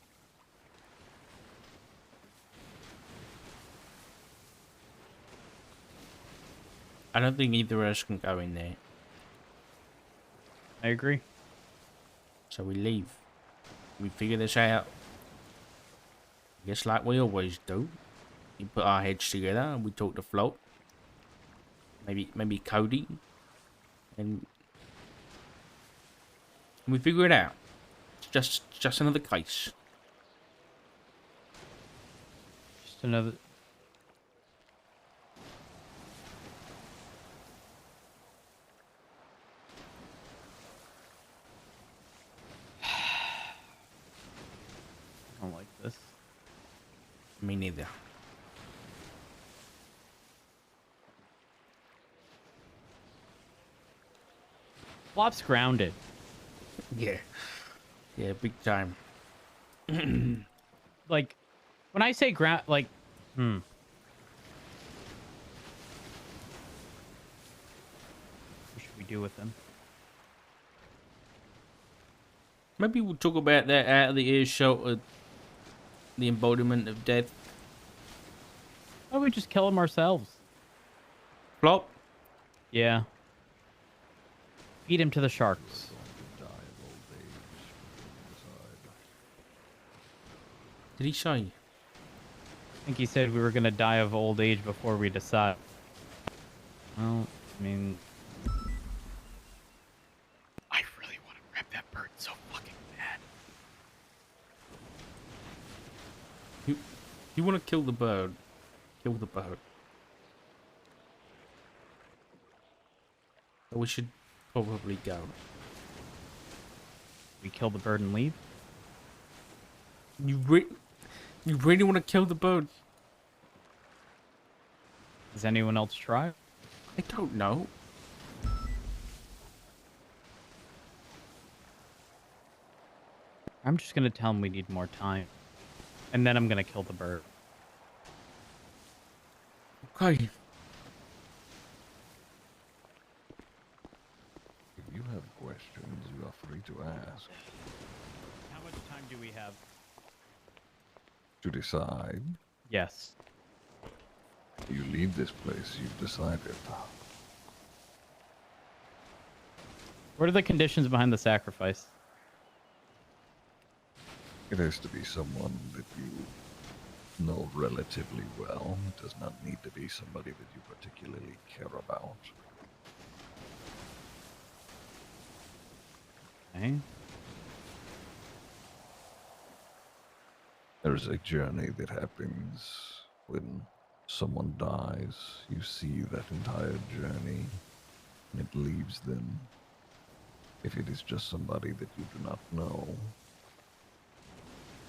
[SPEAKER 1] I don't think either of us can go in there.
[SPEAKER 20] I agree.
[SPEAKER 1] So we leave. We figure this out. I guess like we always do. We put our heads together and we talk to Float. Maybe Cody. And we figure it out. It's just another case.
[SPEAKER 20] Just another... I don't like this.
[SPEAKER 1] Me neither.
[SPEAKER 20] Flop's grounded.
[SPEAKER 1] Yeah. Yeah, big time.
[SPEAKER 20] Like, when I say ground, like, What should we do with them?
[SPEAKER 1] Maybe we'll talk about that out of the earshot of the embodiment of death.
[SPEAKER 20] Why don't we just kill them ourselves?
[SPEAKER 1] Flop?
[SPEAKER 20] Yeah. Feed him to the sharks.
[SPEAKER 1] Did he say?
[SPEAKER 20] I think he said we were going to die of old age before we decide. Well, I mean... I really want to grab that bird so fucking bad.
[SPEAKER 1] You want to kill the bird? Kill the bird. But we should probably go.
[SPEAKER 20] We kill the bird and leave?
[SPEAKER 1] You really want to kill the bird?
[SPEAKER 20] Does anyone else try?
[SPEAKER 1] I don't know.
[SPEAKER 20] I'm just going to tell him we need more time. And then I'm going to kill the bird.
[SPEAKER 1] Okay.
[SPEAKER 19] If you have questions, you are free to ask.
[SPEAKER 20] How much time do we have?
[SPEAKER 19] To decide,
[SPEAKER 20] Yes.
[SPEAKER 19] you leave this place, you've decided.
[SPEAKER 20] What are the conditions behind the sacrifice?
[SPEAKER 19] It has to be someone that you know relatively well. It does not need to be somebody that you particularly care about.
[SPEAKER 20] Okay.
[SPEAKER 19] There's a journey that happens when someone dies. You see that entire journey, and it leaves them. If it is just somebody that you do not know,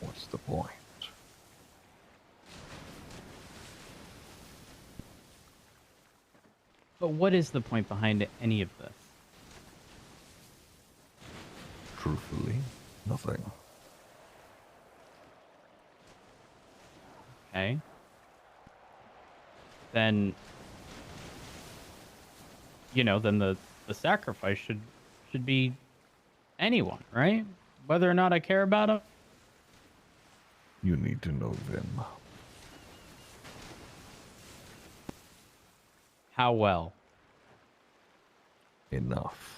[SPEAKER 19] What's the point?
[SPEAKER 20] But what is the point behind any of this?
[SPEAKER 19] Truthfully, nothing.
[SPEAKER 20] Okay. Then, you know, then the sacrifice should be anyone, right? Whether or not I care about them.
[SPEAKER 19] You need to know them.
[SPEAKER 20] How well?
[SPEAKER 19] Enough.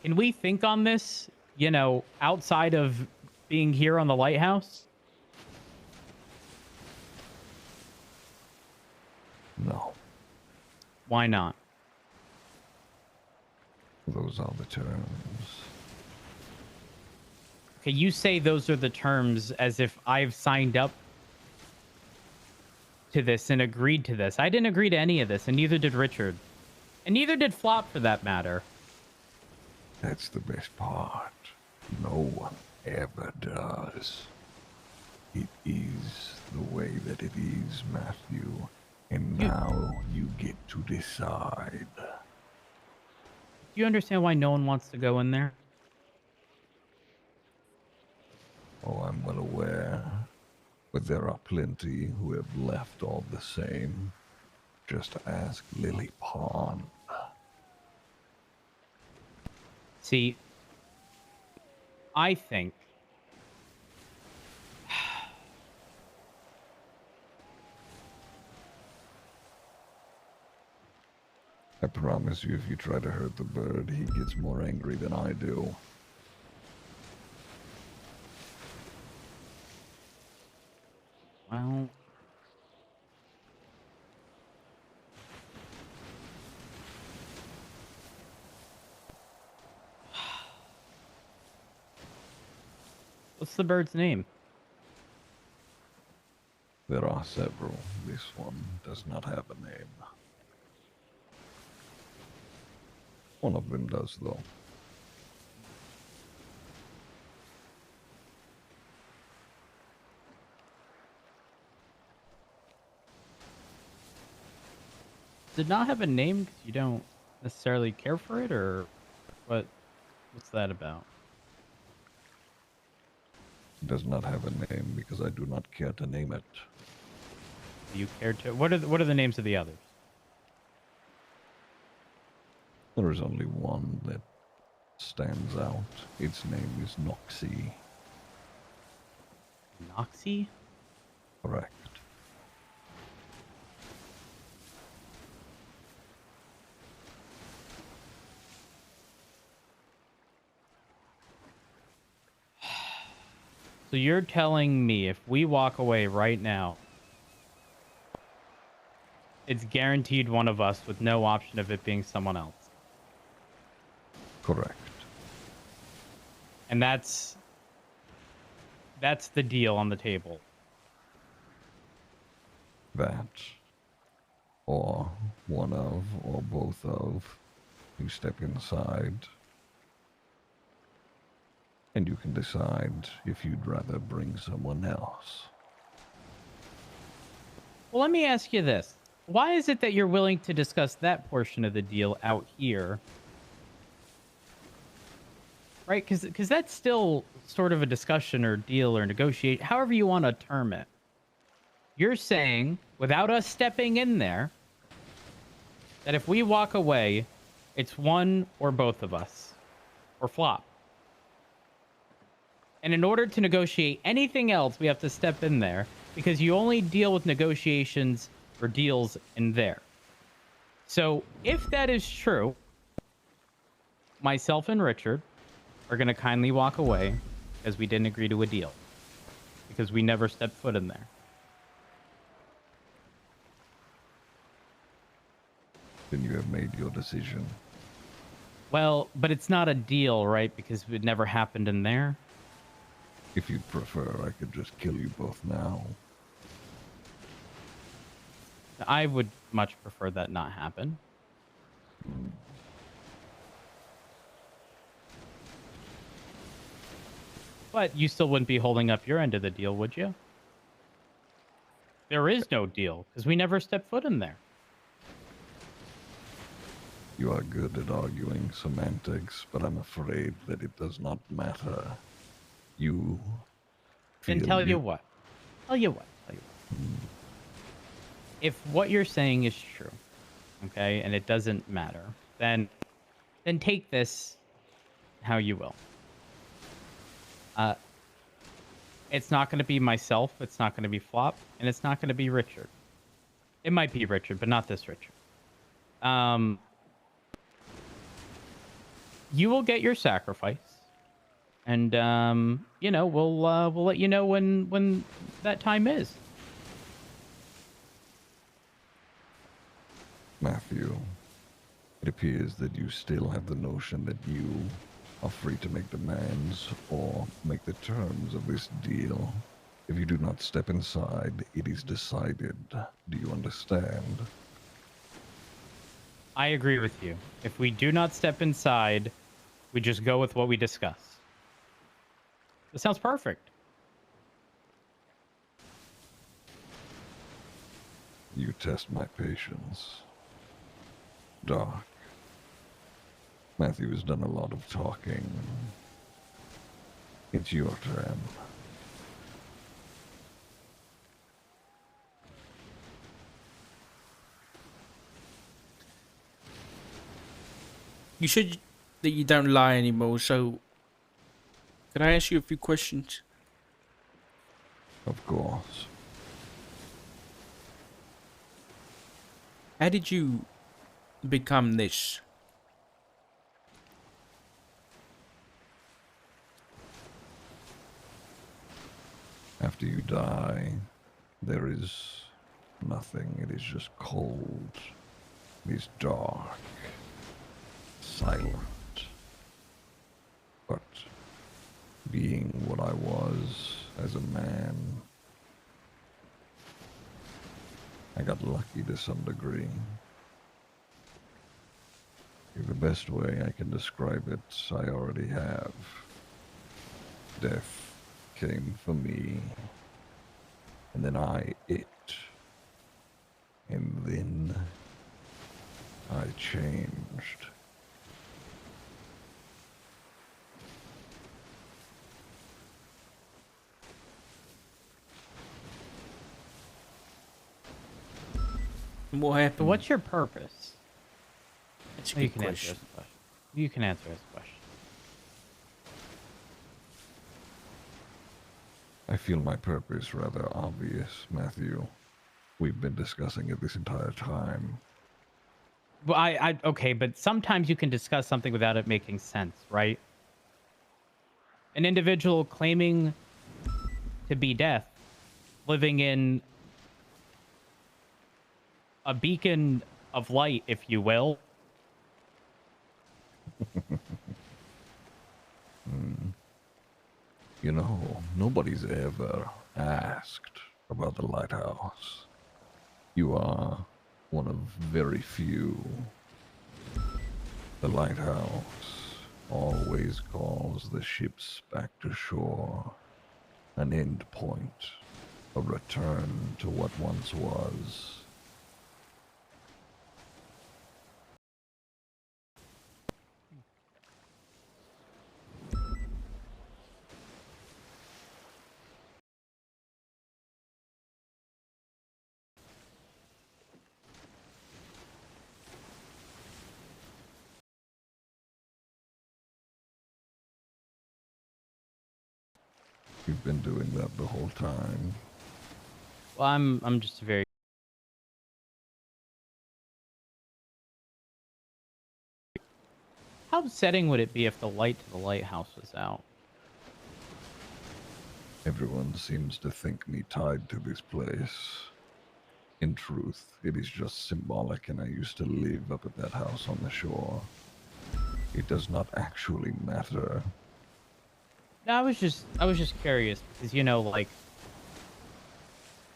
[SPEAKER 20] Can we think on this, you know, outside of being here on the lighthouse?
[SPEAKER 19] No.
[SPEAKER 20] Why not?
[SPEAKER 19] Those are the terms.
[SPEAKER 20] Okay, you say those are the terms as if I've signed up to this and agreed to this. I didn't agree to any of this, and neither did Richard. And neither did Flop, for that matter.
[SPEAKER 19] That's the best part. No one ever does. It is the way that it is, Matthew. And now you get to decide.
[SPEAKER 20] Do you understand why no one wants to go in there?
[SPEAKER 19] Oh, I'm well aware. But there are plenty who have left all the same. Just ask Lily Pond.
[SPEAKER 20] See, I think
[SPEAKER 19] I promise you, if you try to hurt the bird, he gets more angry than I do.
[SPEAKER 20] well, what's the bird's name?
[SPEAKER 19] There are several. This one does not have a name. One of them does, though.
[SPEAKER 20] Does it not have a name because you don't necessarily care for it, or what's that about?
[SPEAKER 19] It does not have a name because I do not care to name it.
[SPEAKER 20] Do you care to? What are the names of the others?
[SPEAKER 19] There is only one that stands out. Its name is Noxie.
[SPEAKER 20] Noxie?
[SPEAKER 19] Correct.
[SPEAKER 20] So you're telling me if we walk away right now, it's guaranteed one of us with no option of it being someone else?
[SPEAKER 19] Correct.
[SPEAKER 20] And that's the deal on the table.
[SPEAKER 19] That, or one of, or both of, you step inside, and you can decide if you'd rather bring someone else.
[SPEAKER 20] Well, let me ask you this. Why is it that you're willing to discuss that portion of the deal out here? Right? Because that's still sort of a discussion or deal or negotiate, however you want to term it. You're saying, without us stepping in there, that if we walk away, it's one or both of us. Or Flop. And in order to negotiate anything else, we have to step in there, because you only deal with negotiations or deals in there. So if that is true, myself and Richard are going to kindly walk away because we didn't agree to a deal, because we never stepped foot in there.
[SPEAKER 19] Then you have made your decision.
[SPEAKER 20] Well, but it's not a deal, right? Because it never happened in there.
[SPEAKER 19] If you'd prefer, I could just kill you both now.
[SPEAKER 20] I would much prefer that not happen. But you still wouldn't be holding up your end of the deal, would you? There is no deal, because we never stepped foot in there.
[SPEAKER 19] You are good at arguing semantics, but I'm afraid that it does not matter. You
[SPEAKER 20] Then
[SPEAKER 19] feel
[SPEAKER 20] tell you what. If what you're saying is true, okay, and it doesn't matter, then take this how you will. It's not going to be myself, it's not going to be Flop, and it's not going to be Richard. It might be Richard, but not this Richard. You will get your sacrifice, and you know, we'll let you know when that time is.
[SPEAKER 19] Matthew, it appears that you still have the notion that you are free to make demands or make the terms of this deal. If you do not step inside, it is decided. Do you understand?
[SPEAKER 20] I agree with you. If we do not step inside, we just go with what we discuss. This sounds perfect.
[SPEAKER 19] You test my patience. Doc. Matthew has done a lot of talking. It's your turn.
[SPEAKER 1] You said that you don't lie anymore, so can I ask you a few questions?
[SPEAKER 19] Of course.
[SPEAKER 1] How did you become this?
[SPEAKER 19] After you die, there is nothing. It is just cold. It is dark. Silent. But being what I was as a man, I got lucky to some degree. The best way I can describe it, I already have. Death came for me, and then I it, and then I changed.
[SPEAKER 1] And what happened?
[SPEAKER 20] So what's your purpose?
[SPEAKER 1] That's a
[SPEAKER 20] You
[SPEAKER 1] good
[SPEAKER 20] can answer
[SPEAKER 1] question.
[SPEAKER 20] this question. You can answer this question.
[SPEAKER 19] I feel my purpose rather obvious, Matthew. We've been discussing it this entire time.
[SPEAKER 20] Well, okay, but sometimes you can discuss something without it making sense, right? An individual claiming to be death, living in a beacon of light, if you will.
[SPEAKER 19] You know, nobody's ever asked about the lighthouse. You are one of very few. The lighthouse always calls the ships back to shore, an end point, a return to what once was. You've been doing that the whole time.
[SPEAKER 20] Well, I'm just very. How upsetting would it be if the light to the lighthouse was out?
[SPEAKER 19] Everyone seems to think me tied to this place. In truth, it is just symbolic, and I used to live up at that house on the shore. It does not actually matter.
[SPEAKER 20] No, I was just curious because like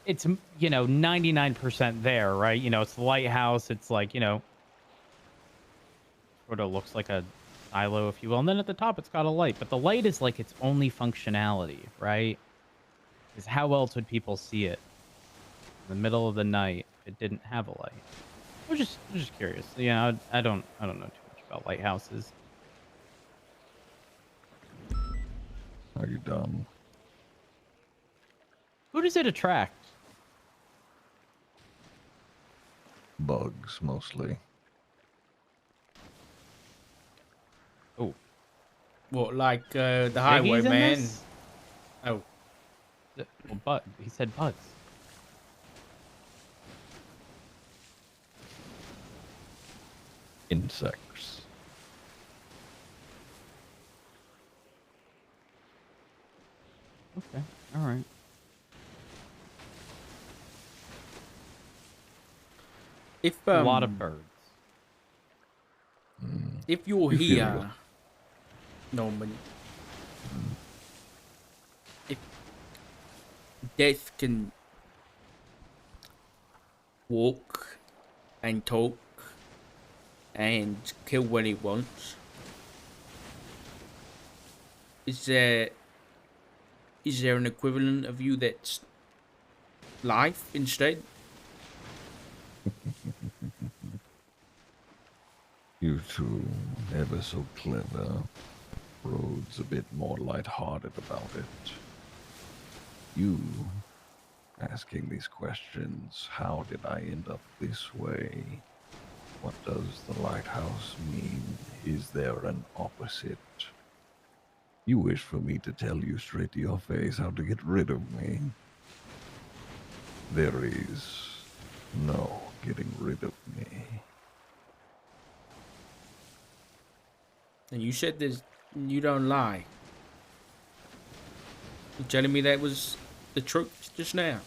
[SPEAKER 20] it's 99% there, right? It's the lighthouse. It's like sort of looks like a silo, if you will, and then at the top it's got a light, but the light is like its only functionality, right? Because how else would people see it in the middle of the night if it didn't have a light? I was just curious. I don't know too much about lighthouses.
[SPEAKER 19] Are you done?
[SPEAKER 20] Who does it attract?
[SPEAKER 19] Bugs, mostly.
[SPEAKER 20] Oh.
[SPEAKER 1] What, like the
[SPEAKER 20] Ziggy's in
[SPEAKER 1] highwayman?
[SPEAKER 20] this?
[SPEAKER 1] Oh.
[SPEAKER 20] Well, he said bugs.
[SPEAKER 19] Insects.
[SPEAKER 20] Okay, all right.
[SPEAKER 1] If
[SPEAKER 20] A lot of birds.
[SPEAKER 1] If you're
[SPEAKER 19] You feel
[SPEAKER 1] here, Norman, if death can walk and talk and kill when it wants, is there an equivalent of you that's life instead?
[SPEAKER 19] You two, ever so clever. Rhodes a bit more lighthearted about it. You, asking these questions, how did I end up this way? What does the lighthouse mean? Is there an opposite? You wish for me to tell you straight to your face how to get rid of me. There is no getting rid of me.
[SPEAKER 1] And you said this, you don't lie. You telling me that was the truth just now?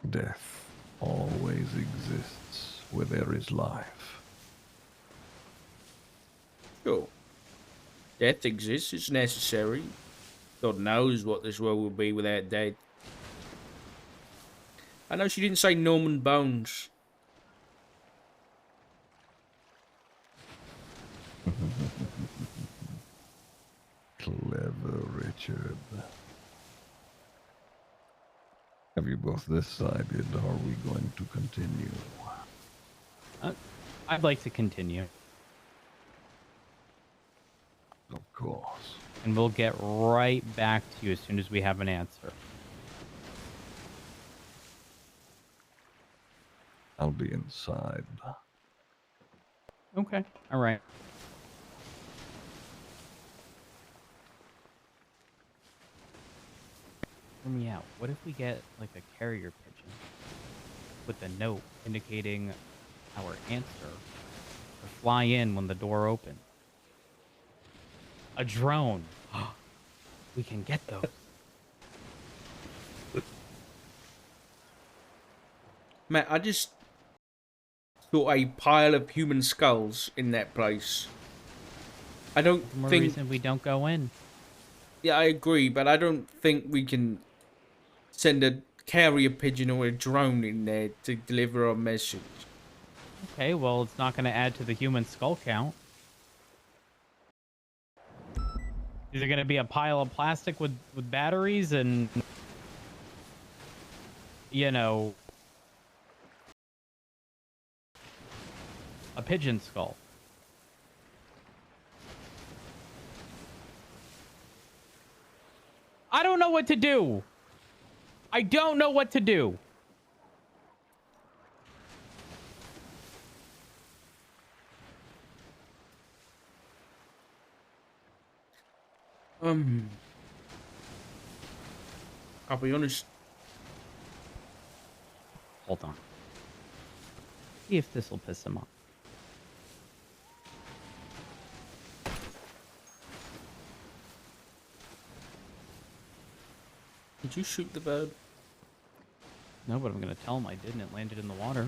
[SPEAKER 19] Death always exists where there is life.
[SPEAKER 1] Sure. Death exists, it's necessary. God knows what this world will be without death. I know she didn't say Norman Bones.
[SPEAKER 19] Clever, Richard. Have you both decided, are we going to continue?
[SPEAKER 20] I'd like to continue.
[SPEAKER 19] Of course.
[SPEAKER 20] And we'll get right back to you as soon as we have an answer.
[SPEAKER 19] I'll be inside.
[SPEAKER 20] Okay, all right. Hear me out. What if we get like a carrier pigeon with a note indicating our answer to fly in when the door opens? A drone. We can get those.
[SPEAKER 1] Man, I just saw a pile of human skulls in that place. I don't
[SPEAKER 20] More
[SPEAKER 1] think...
[SPEAKER 20] reason we don't go in.
[SPEAKER 1] Yeah, I agree, but I don't think we can send a carrier pigeon or a drone in there to deliver a message.
[SPEAKER 20] Okay, well, it's not going to add to the human skull count. Is it going to be a pile of plastic with batteries and, a pigeon skull? I don't know what to do. I don't know what to do.
[SPEAKER 1] I'll be honest.
[SPEAKER 20] Hold on. See if this will piss him off.
[SPEAKER 1] Did you shoot the bird?
[SPEAKER 20] No, but I'm going to tell him I didn't. It landed in the water.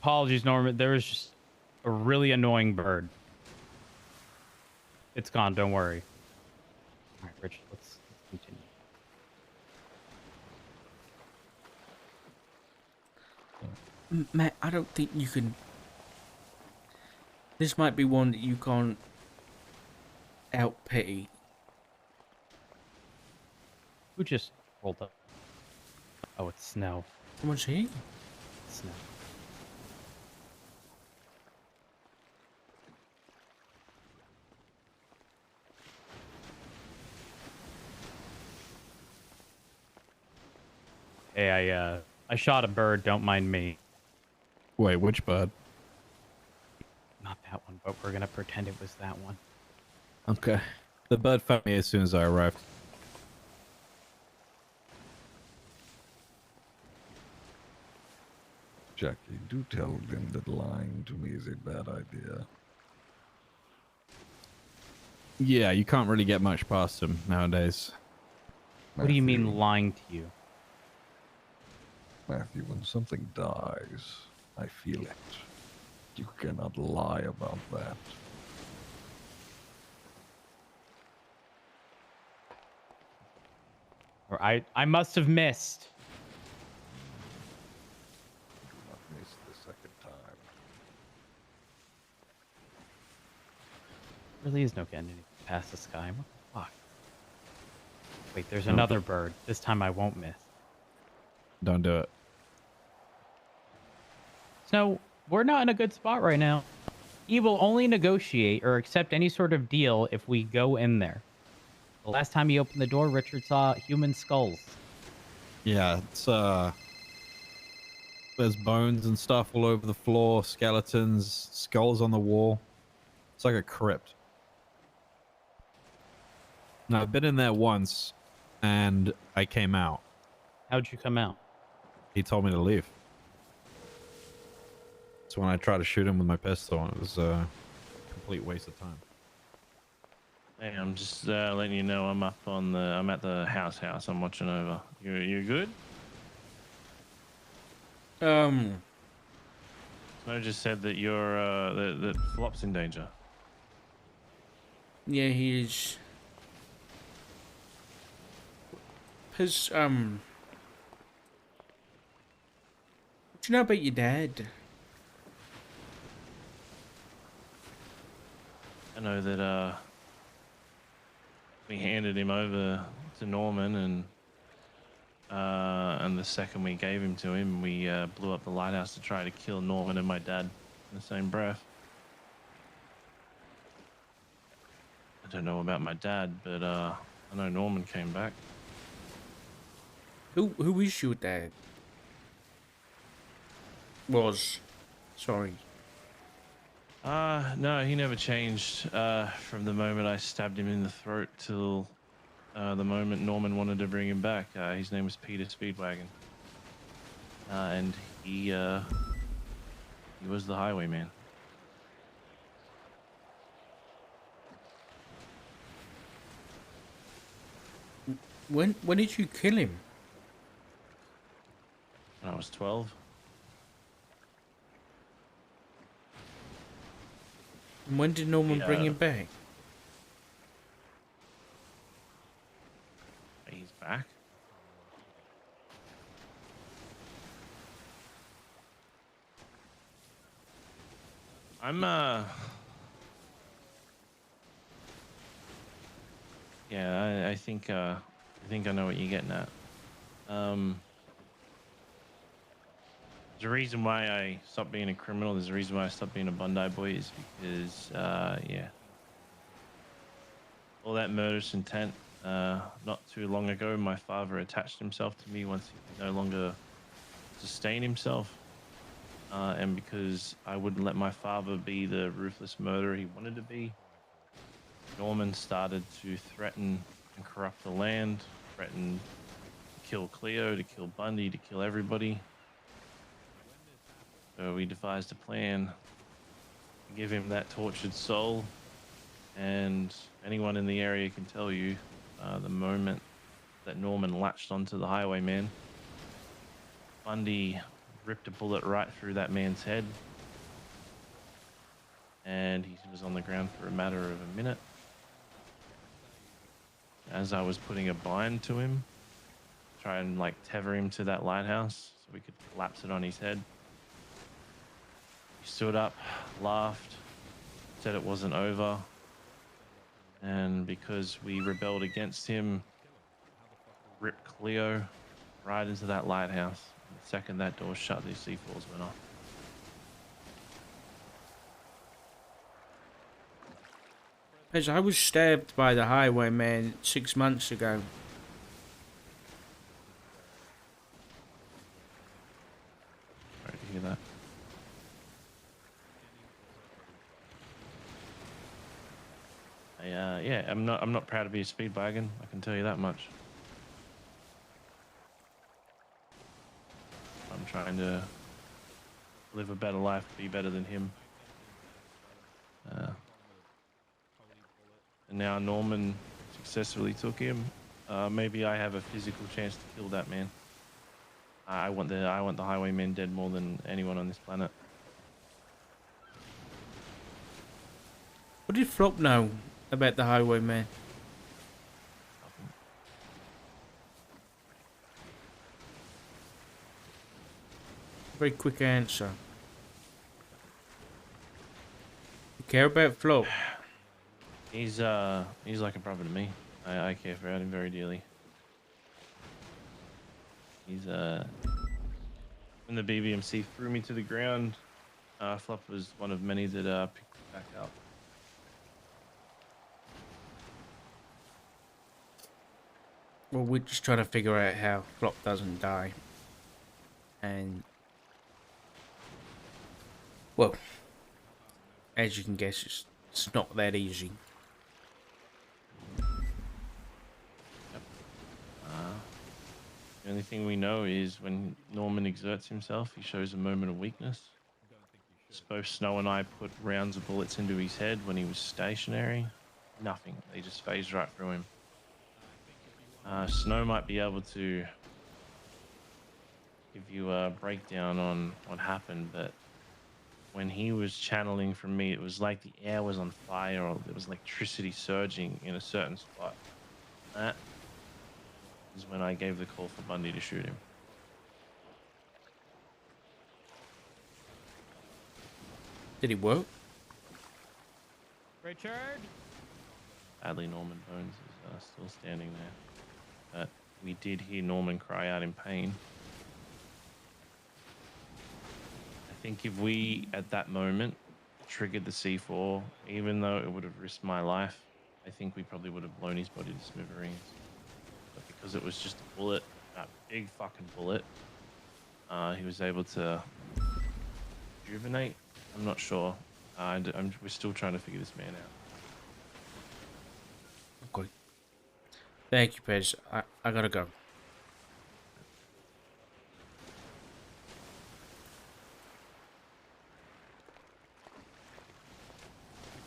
[SPEAKER 20] Apologies, Norman. There was just a really annoying bird. It's gone. Don't worry. All right, Rich. Let's continue.
[SPEAKER 1] Matt, I don't think you can. This might be one that you can't out pity.
[SPEAKER 20] Who just rolled up? Oh, it's snow.
[SPEAKER 1] Someone's here.
[SPEAKER 20] Snow. Hey, I shot a bird. Don't mind me.
[SPEAKER 2] Wait, which bird?
[SPEAKER 20] Not that one, but we're gonna pretend it was that one.
[SPEAKER 2] Okay. The bird found me as soon as I arrived.
[SPEAKER 19] Jackie, do tell them that lying to me is a bad idea.
[SPEAKER 2] Yeah, you can't really get much past him nowadays.
[SPEAKER 20] What do you mean lying to you?
[SPEAKER 19] Matthew, when something dies, I feel it. You cannot lie about that.
[SPEAKER 20] Or I must have missed.
[SPEAKER 19] Do not miss the second time.
[SPEAKER 20] Really is no getting anything past the sky. What the fuck? Wait, there's
[SPEAKER 2] No.
[SPEAKER 20] another bird. This time I won't miss.
[SPEAKER 2] Don't do it.
[SPEAKER 20] So, we're not in a good spot right now. He will only negotiate or accept any sort of deal if we go in there. The last time he opened the door, Richard saw human skulls.
[SPEAKER 2] Yeah, it's there's bones and stuff all over the floor, skeletons, skulls on the wall. It's like a crypt. Now, I've been in there once, and I came out.
[SPEAKER 20] How'd you come out?
[SPEAKER 2] He told me to leave. So when I tried to shoot him with my pistol, it was a complete waste of time.
[SPEAKER 8] Hey, I'm just letting you know I'm up on the. I'm at the house. I'm watching over. You good? Snow just said that you're that Flop's in danger.
[SPEAKER 1] Yeah, he is. Cause what do you know about your dad?
[SPEAKER 8] I know that we handed him over to Norman, and the second we gave him to him, we blew up the lighthouse to try to kill Norman and my dad in the same breath. I don't know about my dad, but I know Norman came back.
[SPEAKER 1] Who is your dad? Was. Sorry.
[SPEAKER 8] No, he never changed from the moment I stabbed him in the throat till the moment Norman wanted to bring him back. His name was Peter Speedwagon. And he was the highwayman.
[SPEAKER 1] When did you kill him?
[SPEAKER 8] When I was 12.
[SPEAKER 1] And when did Norman bring him back?
[SPEAKER 8] He's back. Yeah, I think I know what you're getting at. The reason why I stopped being a criminal, there's a reason why I stopped being a Bondi boy is because, yeah. All that murderous intent, not too long ago, my father attached himself to me once he could no longer sustain himself. And because I wouldn't let my father be the ruthless murderer he wanted to be, Norman started to threaten and corrupt the land, threaten to kill Cleo, to kill Bundy, to kill everybody. So we devised a plan to give him that tortured soul, and anyone in the area can tell you the moment that Norman latched onto the highwayman, Bundy ripped a bullet right through that man's head. And he was on the ground for a matter of a minute. As I was putting a bind to him, try and like tether him to that lighthouse so we could collapse it on his head. He stood up, laughed, said it wasn't over. And because we rebelled against him, ripped Cleo right into that lighthouse. And the second that door shut, these C4s went off.
[SPEAKER 1] As I was stabbed by the highwayman 6 months ago.
[SPEAKER 8] Sorry to hear that. Yeah, I'm not proud to be a speed wagon. I can tell you that much. I'm trying to live a better life, be better than him. And now Norman successfully took him. Maybe I have a physical chance to kill that man. I want the highwaymen dead more than anyone on this planet.
[SPEAKER 1] What did Flop know about the highwayman? Very quick answer. You care about Flop?
[SPEAKER 8] He's like a brother to me. I care for him very dearly. He's when the BBMC threw me to the ground, Flop was one of many that picked me back up.
[SPEAKER 1] Well, we're just trying to figure out how Flop doesn't die. And well, as you can guess, it's not that easy.
[SPEAKER 8] The only thing we know is when Norman exerts himself, he shows a moment of weakness. Both Snow and I put rounds of bullets into his head when he was stationary. Nothing. They just phased right through him. Snow might be able to give you a breakdown on what happened, but when he was channeling from me, it was like the air was on fire or there was electricity surging in a certain spot. That is when I gave the call for Bundy to shoot him.
[SPEAKER 1] Did he work?
[SPEAKER 6] Richard?
[SPEAKER 8] Sadly, Norman Bones is still standing there. But we did hear Norman cry out in pain. I think if we, at that moment, triggered the C4, even though it would have risked my life, I think we probably would have blown his body to smithereens. But because it was just a bullet, a big fucking bullet, he was able to rejuvenate. I'm not sure. We're still trying to figure this man out.
[SPEAKER 1] Okay. Thank you, Pez. I gotta go.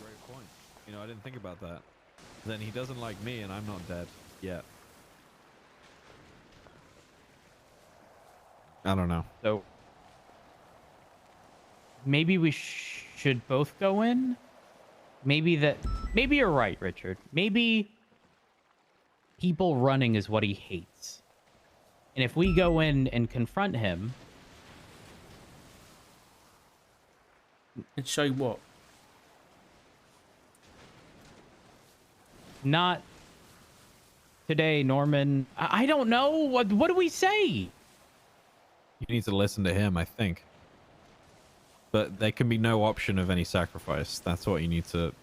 [SPEAKER 2] Great point. You know, I didn't think about that. Then he doesn't like me, and I'm not dead yet. I don't know.
[SPEAKER 20] So maybe we should both go in. Maybe you're right, Richard. Maybe people running is what he hates. And if we go in and confront him,
[SPEAKER 1] and say what?
[SPEAKER 20] Not today, Norman. I don't know. What do we say?
[SPEAKER 2] You need to listen to him, I think. But there can be no option of any sacrifice. That's what you need to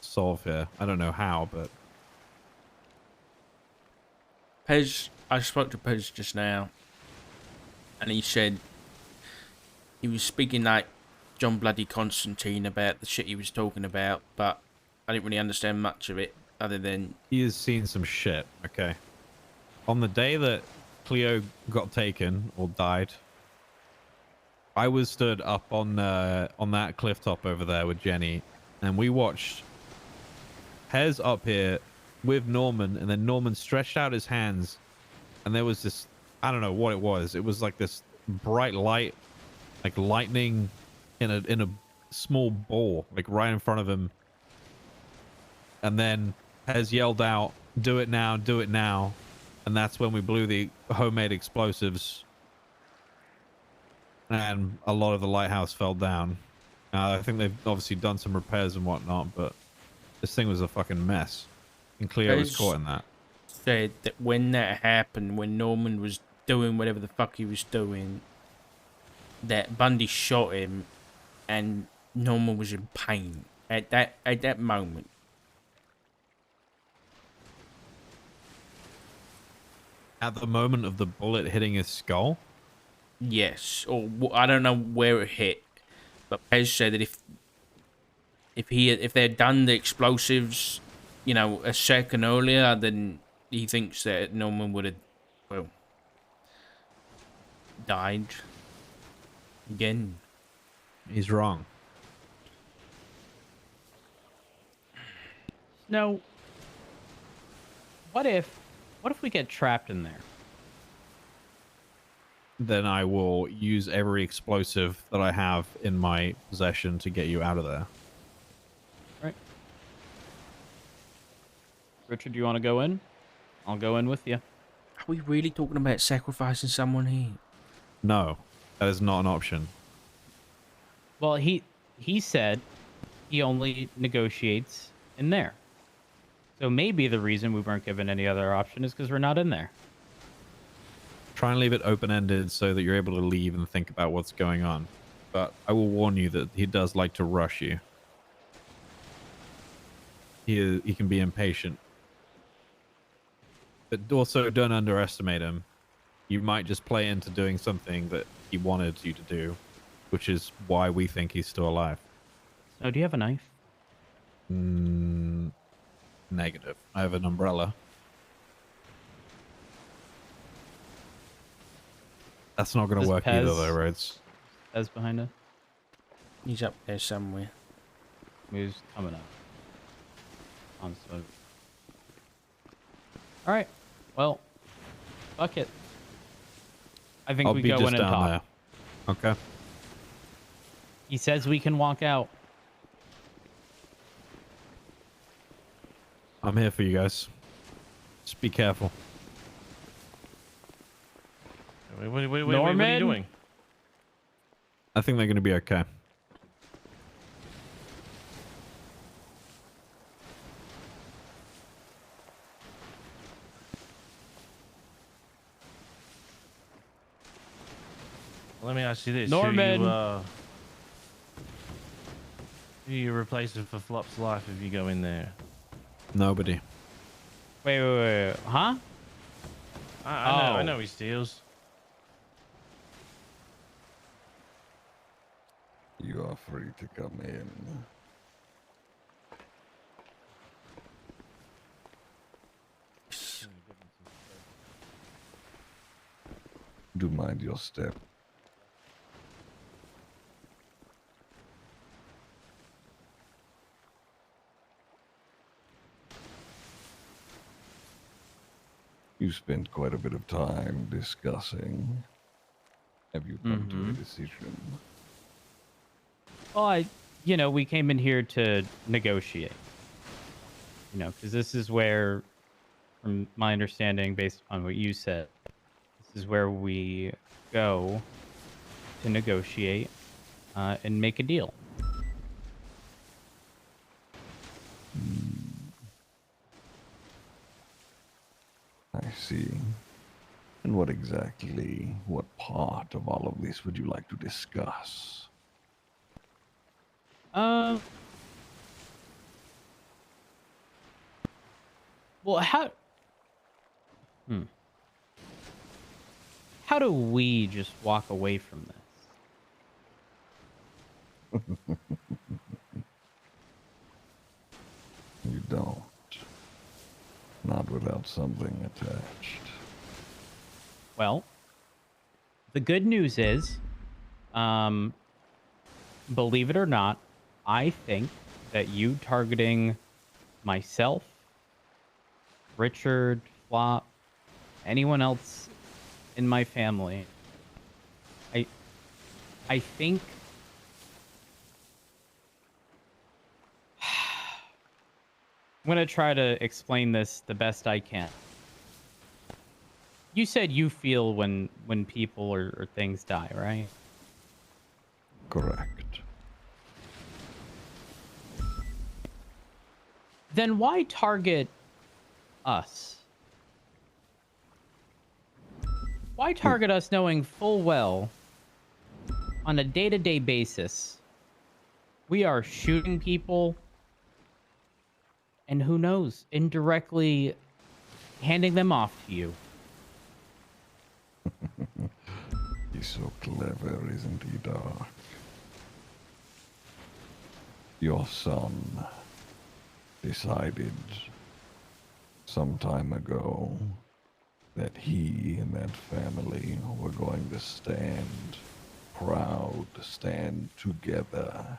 [SPEAKER 2] solve here. I don't know how, but...
[SPEAKER 1] Pez, I spoke to Pez just now, and he said he was speaking like John Bloody Constantine about the shit he was talking about, but I didn't really understand much of it, other than...
[SPEAKER 2] He has seen some shit, okay? On the day that Cleo got taken, or died, I was stood up on that cliff top over there with Jenny, and we watched Pez up here with Norman, and then Norman stretched out his hands, and there was this, I don't know what it was. It was like this bright light like lightning in a small ball, like right in front of him. And then Pez yelled out, "Do it now, do it now." And that's when we blew the homemade explosives. And a lot of the lighthouse fell down. I think they've obviously done some repairs and whatnot, but this thing was a fucking mess. And Cleo was caught in that.
[SPEAKER 1] Said that when that happened, when Norman was doing whatever the fuck he was doing, that Bundy shot him, and Norman was in pain at that moment.
[SPEAKER 2] At the moment of the bullet hitting his skull?
[SPEAKER 1] Yes, or I don't know where it hit, but Pez said that if they had done the explosives, you know, a second earlier, then he thinks that Norman would have, well, died again.
[SPEAKER 2] He's wrong.
[SPEAKER 20] No. What if we get trapped in there?
[SPEAKER 2] Then I will use every explosive that I have in my possession to get you out of there.
[SPEAKER 20] Right. Richard, do you want to go in? I'll go in with you.
[SPEAKER 1] Are we really talking about sacrificing someone here?
[SPEAKER 2] No, that is not an option.
[SPEAKER 20] Well, he said he only negotiates in there. So maybe the reason we weren't given any other option is because we're not in there.
[SPEAKER 2] Try and leave it open-ended so that you're able to leave and think about what's going on. But I will warn you that he does like to rush you. He can be impatient. But also don't underestimate him. You might just play into doing something that he wanted you to do, which is why we think he's still alive.
[SPEAKER 20] Oh, do you have a knife?
[SPEAKER 2] Negative. I have an umbrella. That's not going to work either, though, Rhodes.
[SPEAKER 20] Pez behind us?
[SPEAKER 1] He's up there somewhere.
[SPEAKER 20] He's coming up. On slow. All right. Well, fuck it. I think we go in and talk.
[SPEAKER 2] There. Okay.
[SPEAKER 20] He says we can walk out.
[SPEAKER 2] I'm here for you guys. Just be careful.
[SPEAKER 8] What are you doing?
[SPEAKER 2] I think they're going to be okay.
[SPEAKER 8] Let me ask you this.
[SPEAKER 20] Norman.
[SPEAKER 8] Who you replacing for Flop's life if you go in there?
[SPEAKER 2] Nobody.
[SPEAKER 20] Wait. Huh?
[SPEAKER 8] I know he steals.
[SPEAKER 19] You are free to come in. Do mind your step. You spent quite a bit of time discussing. Have you come to a decision?
[SPEAKER 20] Well, we came in here to negotiate. Because this is where, from my understanding, based upon what you said, this is where we go to negotiate and make a deal.
[SPEAKER 19] I see. And what part of all of this would you like to discuss?
[SPEAKER 20] Well, how do we just walk away from this?
[SPEAKER 19] You don't. Not without something attached.
[SPEAKER 20] Well, the good news is, believe it or not, I think that you targeting myself, Richard, Flop, anyone else in my family, I I think I'm gonna try to explain this the best I can. You said you feel when people or things die, right?
[SPEAKER 19] Correct.
[SPEAKER 20] Then why target us? Why target us knowing full well on a day-to-day basis we are shooting people and who knows, indirectly handing them off to you?
[SPEAKER 19] He's so clever, isn't he, Doc? Your son decided some time ago that he and that family were going to stand proud, stand together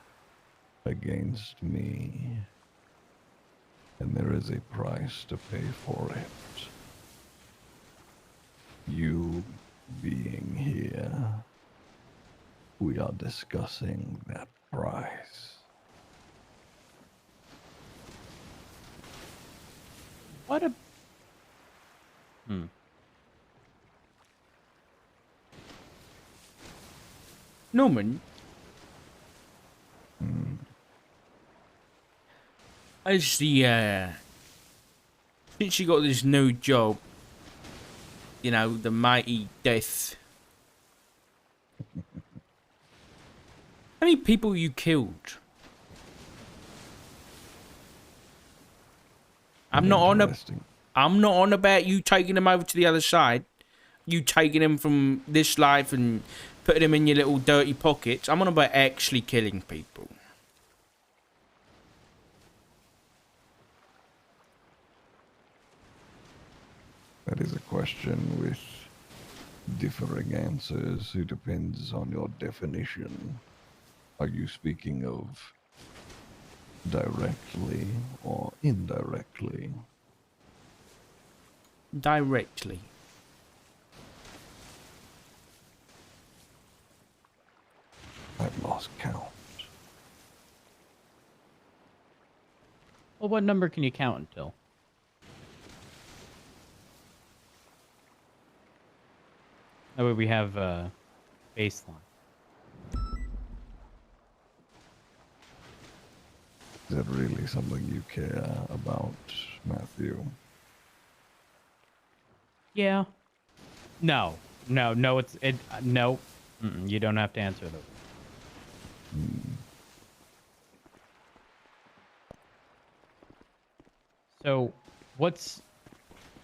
[SPEAKER 19] against me. And there is a price to pay for it. You being here, we are discussing that price.
[SPEAKER 20] What a...
[SPEAKER 1] Norman? As the, since you got this new job, you know, the mighty death, how many people you killed? I'm not on about you taking them over to the other side. You taking them from this life and putting them in your little dirty pockets. I'm on about actually killing people.
[SPEAKER 19] That is a question with differing answers. It depends on your definition. Are you speaking of directly or indirectly?
[SPEAKER 1] Directly.
[SPEAKER 19] I've lost count.
[SPEAKER 20] Well, what number can you count until? That way we have a baseline.
[SPEAKER 19] Is that really something you care about, Matthew?
[SPEAKER 20] Yeah. No. No, no. You don't have to answer those. So, what's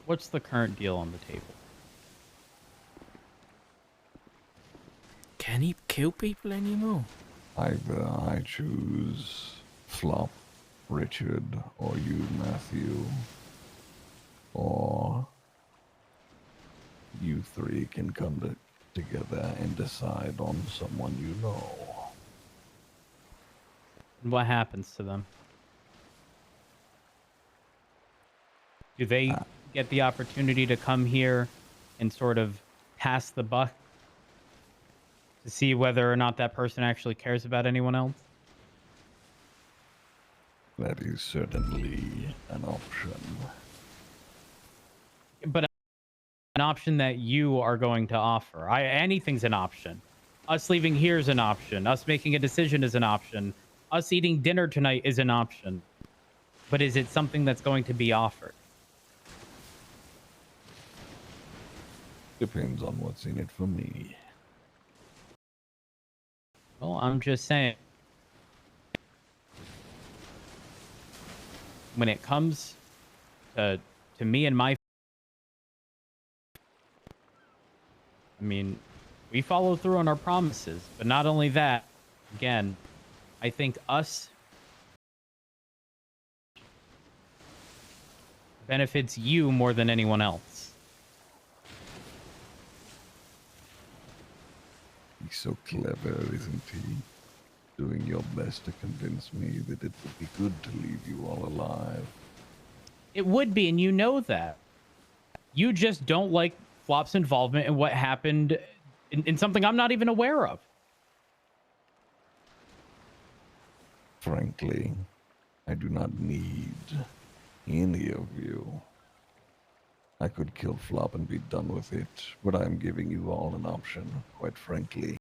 [SPEAKER 20] the current deal on the table?
[SPEAKER 1] Can he kill people anymore?
[SPEAKER 19] Either I choose Flop, Richard, or you, Matthew, or you three can come together and decide on someone you know.
[SPEAKER 20] What happens to them? Do they get the opportunity to come here and sort of pass the buck to see whether or not that person actually cares about anyone else?
[SPEAKER 19] That is certainly an option.
[SPEAKER 20] But an option that you are going to offer. Anything's an option. Us leaving here is an option. Us making a decision is an option. Us eating dinner tonight is an option. But is it something that's going to be offered?
[SPEAKER 19] Depends on what's in it for me.
[SPEAKER 20] Well, I'm just saying. When it comes to me and my... I mean, we follow through on our promises. But not only that, again, I think us benefits you more than anyone else.
[SPEAKER 19] He's so clever, isn't he? Doing your best to convince me that it would be good to leave you all alive.
[SPEAKER 20] It would be, and you know that. You just don't like Flop's involvement in what happened in something I'm not even aware of.
[SPEAKER 19] Frankly, I do not need any of you. I could kill Flop and be done with it, but I'm giving you all an option, quite frankly.